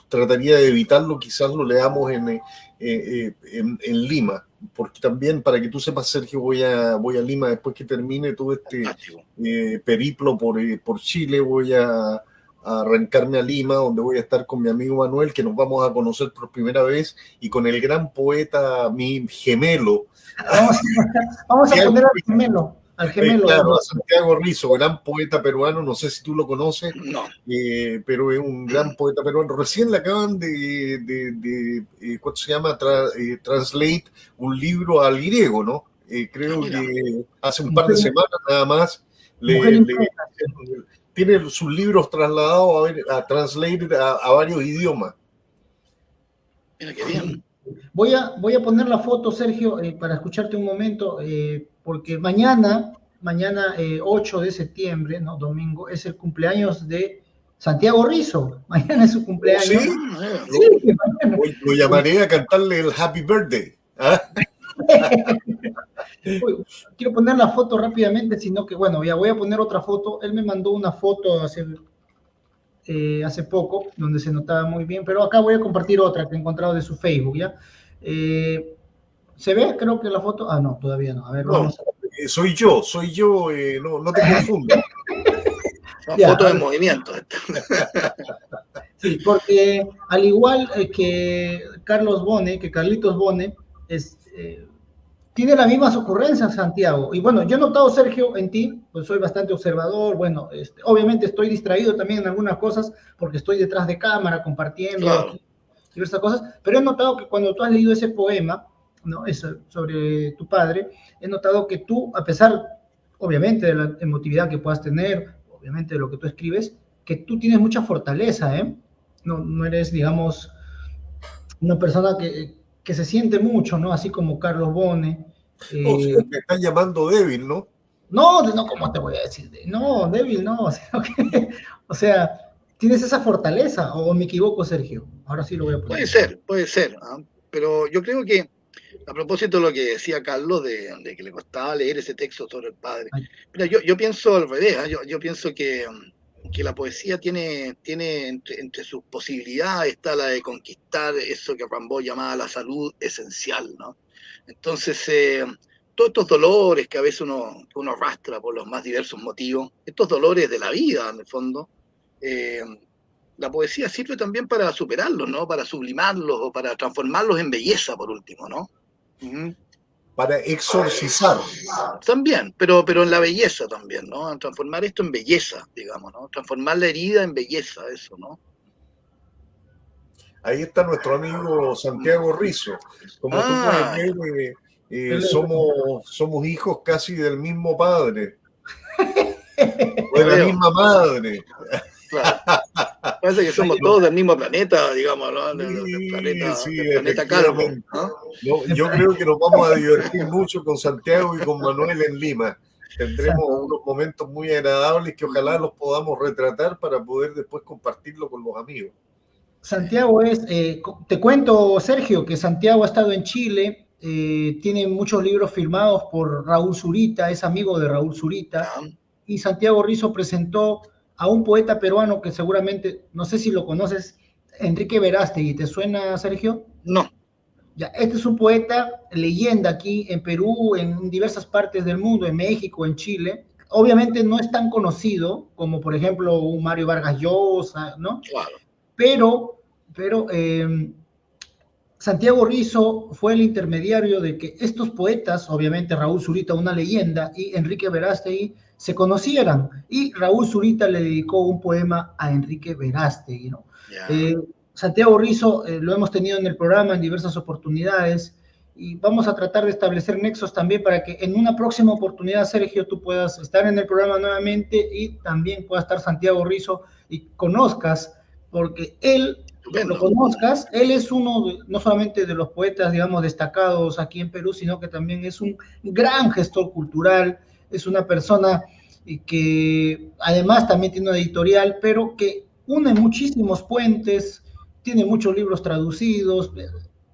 trataría de evitarlo, quizás lo leamos en Lima, porque también, para que tú sepas, Sergio, voy a Lima después que termine todo este periplo por Chile. Voy a arrancarme a Lima, donde voy a estar con mi amigo Manuel, que nos vamos a conocer por primera vez, y con el gran poeta, mi gemelo. Vamos a poner al gemelo. Claro, a Santiago Rizo, gran poeta peruano, no sé si tú lo conoces, no. Pero es un gran poeta peruano. Recién le acaban de ¿cuánto se llama? Translate un libro al griego, ¿no? Creo que hace un par de semanas nada más tiene sus libros trasladados a translate a varios idiomas. Mira qué bien. Voy a poner la foto, Sergio, para escucharte un momento, porque mañana 8 de septiembre, ¿no? Domingo, es el cumpleaños de Santiago Rizo. Mañana es su cumpleaños. ¿Sí? Sí, lo llamaré a cantarle el Happy Birthday. ¿Ah? Quiero poner la foto rápidamente, sino que, bueno, ya voy a poner otra foto. Él me mandó una foto hace poco, donde se notaba muy bien, pero acá voy a compartir otra que he encontrado de su Facebook, ¿ya? ¿Se ve? Creo que la foto... Ah, no, todavía no. A ver, vamos. Soy yo, no te confundas. Son fotos en movimiento. Sí, porque al igual que Carlitos Bone, tiene las mismas ocurrencias, Santiago. Y bueno, yo he notado, Sergio, en ti, pues soy bastante observador. Bueno, obviamente estoy distraído también en algunas cosas porque estoy detrás de cámara compartiendo diversas cosas, pero he notado que cuando tú has leído ese poema, ¿no? Sobre tu padre, he notado que tú, a pesar, obviamente, de la emotividad que puedas tener, obviamente de lo que tú escribes, que tú tienes mucha fortaleza, ¿eh? No eres, digamos, una persona que se siente mucho, ¿no? Así como Carlos Bone. Me están llamando débil, ¿no? No, ¿cómo te voy a decir? No, débil no, o sea, tienes esa fortaleza, o me equivoco, Sergio. Ahora sí lo voy a poner. Puede ser, ¿eh? Pero yo creo que, a propósito de lo que decía Carlos, de que le costaba leer ese texto sobre el padre, mira, yo pienso al revés, ¿eh? Yo pienso que la poesía tiene entre sus posibilidades está la de conquistar eso que Rimbaud llamaba la salud esencial, ¿no? Entonces, todos estos dolores que a veces uno arrastra por los más diversos motivos, estos dolores de la vida, en el fondo, la poesía sirve también para superarlos, ¿no? Para sublimarlos o para transformarlos en belleza, por último, ¿no? Para exorcizar. También, pero en la belleza también, ¿no? Transformar esto en belleza, digamos, ¿no? Transformar la herida en belleza, eso, ¿no? Ahí está nuestro amigo Santiago Rizo. Como tú puedes ver, somos hijos casi del mismo padre. O de la misma madre. Claro. Parece que somos todos del mismo planeta, digamos, ¿no? Del planeta Calvo, ¿no? Yo creo que nos vamos a divertir mucho con Santiago y con Manuel en Lima. Tendremos unos momentos muy agradables que ojalá los podamos retratar para poder después compartirlo con los amigos. Santiago te cuento, Sergio, que Santiago ha estado en Chile, tiene muchos libros firmados por Raúl Zurita, es amigo de Raúl Zurita, y Santiago Rizo presentó a un poeta peruano que seguramente, no sé si lo conoces, Enrique Verástegui. ¿Te suena, Sergio? No. Ya, este es un poeta leyenda aquí en Perú, en diversas partes del mundo, en México, en Chile. Obviamente no es tan conocido como, por ejemplo, un Mario Vargas Llosa, ¿no? Claro. Pero Santiago Rizo fue el intermediario de que estos poetas, obviamente Raúl Zurita, una leyenda, y Enrique Verástegui, se conocieran, y Raúl Zurita le dedicó un poema a Enrique Verástegui, ¿no? Santiago Rizo lo hemos tenido en el programa en diversas oportunidades, y vamos a tratar de establecer nexos también para que en una próxima oportunidad, Sergio, tú puedas estar en el programa nuevamente y también pueda estar Santiago Rizo y conozcas, porque él, lo conozcas, él es uno no solamente de los poetas, digamos, destacados aquí en Perú, sino que también es un gran gestor cultural, es una persona y que además también tiene una editorial, pero que une muchísimos puentes, tiene muchos libros traducidos,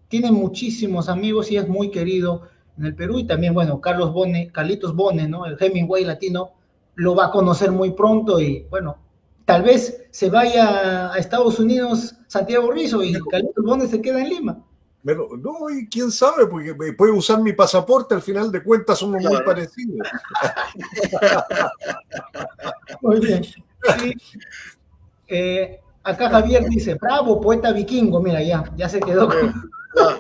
tiene muchísimos amigos y es muy querido en el Perú. Y también, bueno, Carlitos Bone, ¿no? El Hemingway latino, lo va a conocer muy pronto y, bueno, tal vez se vaya a Estados Unidos Santiago Rizzo y Carlitos Bone se queda en Lima. Pero, no, y quién sabe, porque puede usar mi pasaporte, al final de cuentas somos muy parecidos. Muy bien. Y, acá Javier dice, bravo, poeta vikingo, mira, ya se quedó con...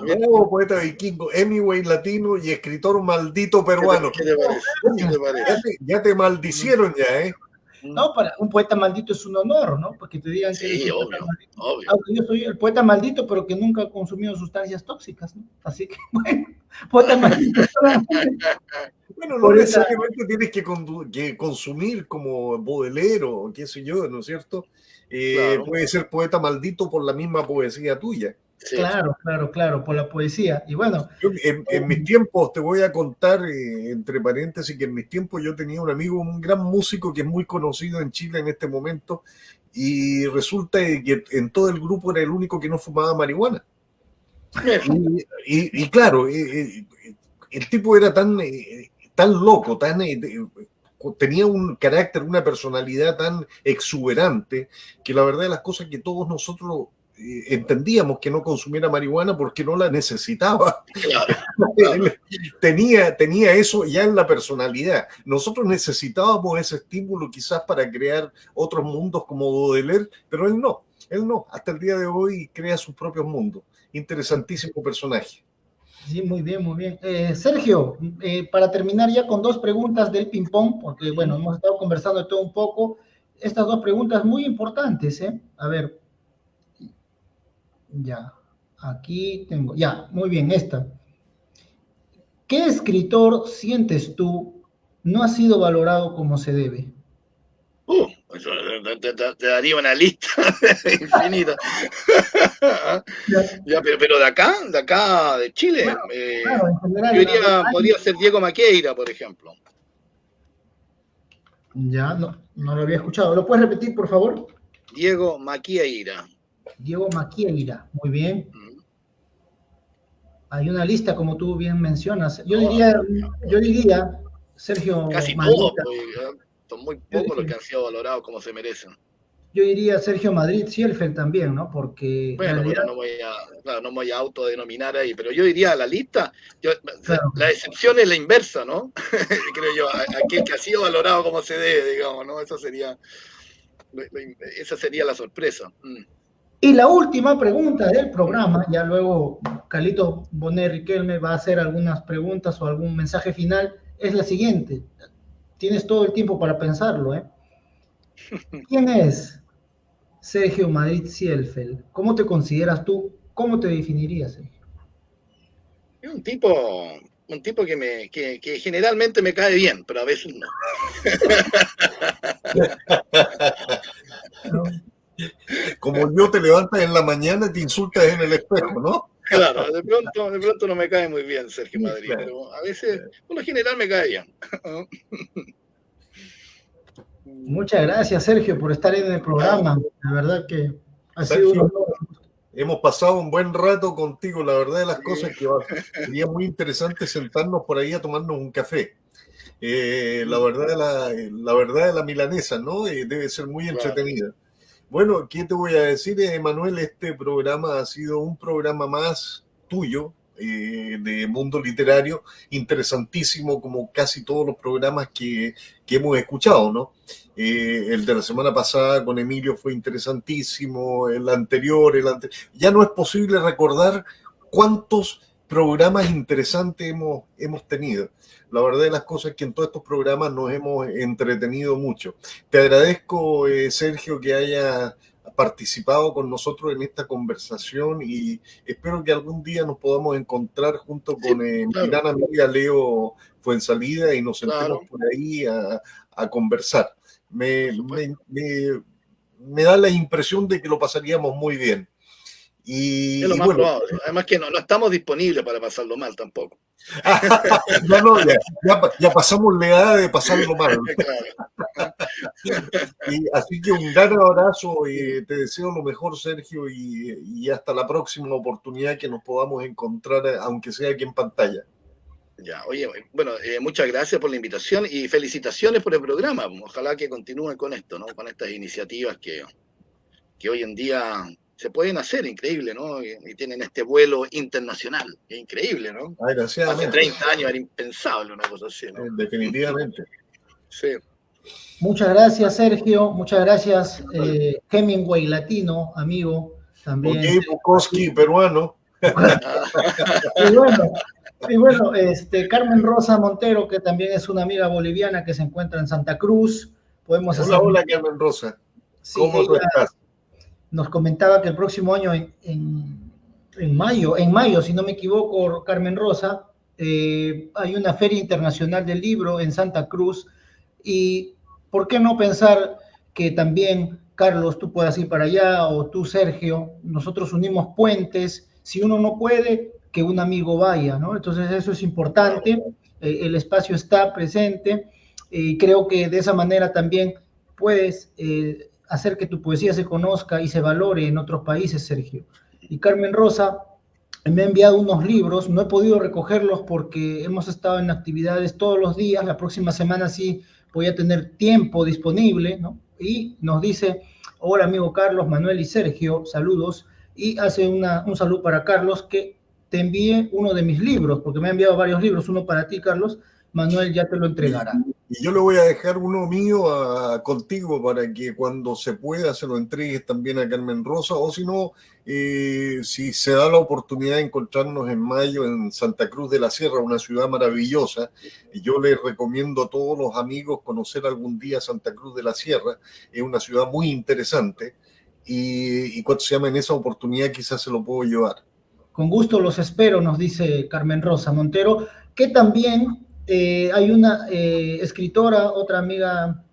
Bravo, poeta vikingo, Hemingway latino y escritor maldito peruano. ¿Qué te parece? ¿Qué te parece? Ya te maldicieron ya, ¿eh? No, para un poeta maldito es un honor, ¿no? Porque te digan que eres un poeta maldito. Aunque yo soy el poeta maldito, pero que nunca ha consumido sustancias tóxicas, ¿no? Así que, bueno, poeta maldito. Bueno, no necesariamente tienes que consumir como Baudelaire o qué sé yo, ¿no es cierto? Claro. Puede ser poeta maldito por la misma poesía tuya. Sí. Claro, por la poesía. Y bueno. Yo, en mis tiempos, te voy a contar, entre paréntesis, que en mis tiempos yo tenía un amigo, un gran músico que es muy conocido en Chile en este momento, y resulta que en todo el grupo era el único que no fumaba marihuana. Y claro, el tipo era tan loco, tenía un carácter, una personalidad tan exuberante, que la verdad de las cosas que todos nosotros entendíamos que no consumiera marihuana porque no la necesitaba. Claro. Tenía eso ya en la personalidad. Nosotros necesitábamos ese estímulo quizás para crear otros mundos como Baudelaire, pero él no. Hasta el día de hoy crea sus propios mundos. Interesantísimo personaje. Sí, muy bien, muy bien. Sergio, para terminar ya con 2 preguntas del ping-pong, porque bueno, hemos estado conversando de todo un poco. Estas 2 preguntas muy importantes, ¿eh? A ver. Ya, aquí tengo. Ya, muy bien, esta. ¿Qué escritor sientes tú no ha sido valorado como se debe? Te daría una lista infinita. Ya, pero de acá, de Chile, bueno, claro, en general, yo diría, podría ser Diego Maqueira, por ejemplo. Ya, no lo había escuchado. ¿Lo puedes repetir, por favor? Diego Maqueira. Diego Maqueira, muy bien. Hay una lista, como tú bien mencionas. Yo diría, Sergio. Casi todos, son muy pocos los que han sido valorados como se merecen. Yo diría Sergio Madrid Schielfeld también, ¿no? Porque. Bueno, realidad... no me voy a autodenominar ahí, pero yo diría la lista, claro. La excepción es la inversa, ¿no? Creo yo, aquel que ha sido valorado como se debe, digamos, ¿no? Esa sería la sorpresa. Y la última pregunta del programa, ya luego Carlito Bonet Riquelme va a hacer algunas preguntas o algún mensaje final, es la siguiente. Tienes todo el tiempo para pensarlo, ¿eh? ¿Quién es Sergio Madrid Schielfeld? ¿Cómo te consideras tú? ¿Cómo te definirías, Sergio? Es un tipo que generalmente me cae bien, pero a veces no. Como yo te levantas en la mañana y te insultas en el espejo, ¿no? Claro, de pronto no me cae muy bien Sergio Madrid, claro. Pero a veces, por lo general me cae bien. Muchas gracias, Sergio, por estar en el programa. La verdad que ha sido un honor. Hemos pasado un buen rato contigo. La verdad de las cosas que sería muy interesante sentarnos por ahí a tomarnos un café. La verdad de la milanesa, ¿no? Debe ser muy entretenida. Bueno, ¿qué te voy a decir, Manuel? Este programa ha sido un programa más tuyo, de Mundo Literario, interesantísimo como casi todos los programas que hemos escuchado, ¿no? El de la semana pasada con Emilio fue interesantísimo, el anterior, ya no es posible recordar cuántos programas interesantes hemos tenido. La verdad de las cosas es que en todos estos programas nos hemos entretenido mucho. Te agradezco, Sergio, que haya participado con nosotros en esta conversación y espero que algún día nos podamos encontrar junto con mi gran amiga Leo Fuensalida y nos sentemos por ahí a conversar. Me da la impresión de que lo pasaríamos muy bien. Y, Es lo y más bueno, probable. Además que no estamos disponibles para pasarlo mal tampoco. no, ya pasamos la edad de pasarlo mal. Claro. Y así que un gran abrazo, te deseo lo mejor, Sergio, y hasta la próxima oportunidad que nos podamos encontrar, aunque sea aquí en pantalla. Ya, oye, bueno, muchas gracias por la invitación y felicitaciones por el programa. Ojalá que continúen con esto, ¿no? Con estas iniciativas que hoy en día se pueden hacer, increíble, ¿no? Y tienen este vuelo internacional, es increíble, ¿no? Hace Desgraciadamente, 30 años era impensable una cosa así, ¿no? definitivamente. Sí. Muchas gracias, Sergio. Muchas gracias, Hemingway Latino, amigo, Ok, también. Bukowski, peruano. Y bueno, Carmen Rosa Montero, que también es una amiga boliviana que se encuentra en Santa Cruz. Podemos Hola, hacer. hola, Carmen Rosa. Sí, ¿Cómo tú ella estás? nos comentaba que el próximo año, en mayo, si no me equivoco, Carmen Rosa, hay una feria internacional del libro en Santa Cruz. Y ¿por qué no pensar que también, Carlos, tú puedas ir para allá o tú, Sergio, nosotros unimos puentes? Si uno no puede, que un amigo vaya, ¿no? Entonces eso es importante, el espacio está presente y creo que de esa manera también puedes hacer que tu poesía se conozca y se valore en otros países, Sergio. Y Carmen Rosa me ha enviado unos libros, no he podido recogerlos porque hemos estado en actividades todos los días, la próxima semana sí voy a tener tiempo disponible, ¿no? Y nos dice, hola amigo Carlos, Manuel y Sergio, saludos, y hace un saludo para Carlos, que te envíe uno de mis libros, porque me ha enviado varios libros, uno para ti, Carlos, Manuel ya te lo entregará. Y yo le voy a dejar uno mío contigo para que cuando se pueda se lo entregues también a Carmen Rosa, o si no, si se da la oportunidad de encontrarnos en mayo en Santa Cruz de la Sierra, una ciudad maravillosa, y yo les recomiendo a todos los amigos conocer algún día Santa Cruz de la Sierra, es una ciudad muy interesante, y cuando se llama en esa oportunidad quizás se lo puedo llevar. Con gusto los espero, nos dice Carmen Rosa Montero, que también hay una escritora, otra amiga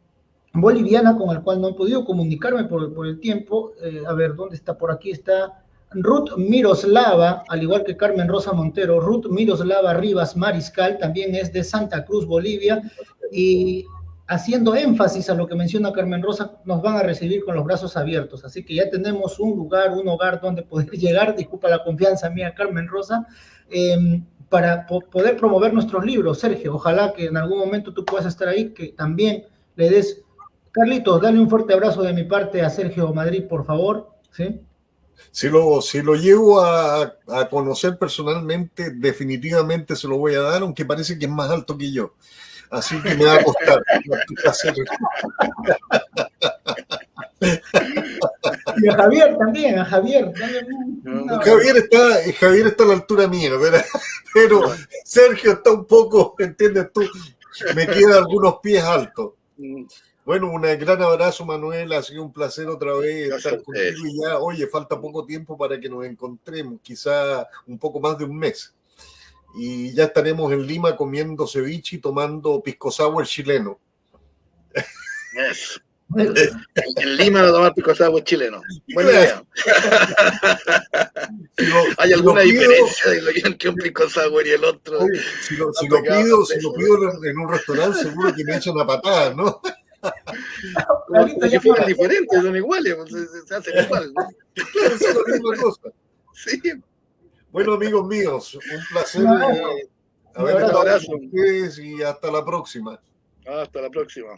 boliviana con la cual no he podido comunicarme por el tiempo. A ver, ¿dónde está? Por aquí está Ruth Miroslava, al igual que Carmen Rosa Montero. Ruth Miroslava Rivas Mariscal también es de Santa Cruz, Bolivia, y haciendo énfasis a lo que menciona Carmen Rosa, nos van a recibir con los brazos abiertos. Así que ya tenemos un lugar, un hogar donde poder llegar, disculpa la confianza mía, Carmen Rosa, para poder promover nuestros libros. Sergio, ojalá que en algún momento tú puedas estar ahí, que también le des. Carlitos, dale un fuerte abrazo de mi parte a Sergio Madrid, por favor. ¿Sí? Si lo llego a conocer personalmente, definitivamente se lo voy a dar, aunque parece que es más alto que yo. Así que me va a costar. Y a Javier también, a Javier. Javier está a la altura mía, pero Sergio está un poco, ¿entiendes tú? Me quedan algunos pies altos. Bueno, un gran abrazo, Manuel. Ha sido un placer otra vez estar contigo y ya, oye, falta poco tiempo para que nos encontremos, quizá un poco más de un mes. Y ya estaremos en Lima comiendo ceviche y tomando pisco sour chileno. Yes. En Lima no tomar pisco sour chileno. Buena idea. ¿Hay alguna diferencia entre un pisco sour y el otro? Oye, si lo pido en un restaurante, seguro que me echan a patadas, ¿no? Como si fueran diferentes, son iguales, se hacen igual, ¿no? Claro, son la misma cosa. Sí. Bueno, amigos míos, un placer haber estado con ustedes y hasta la próxima. Hasta la próxima.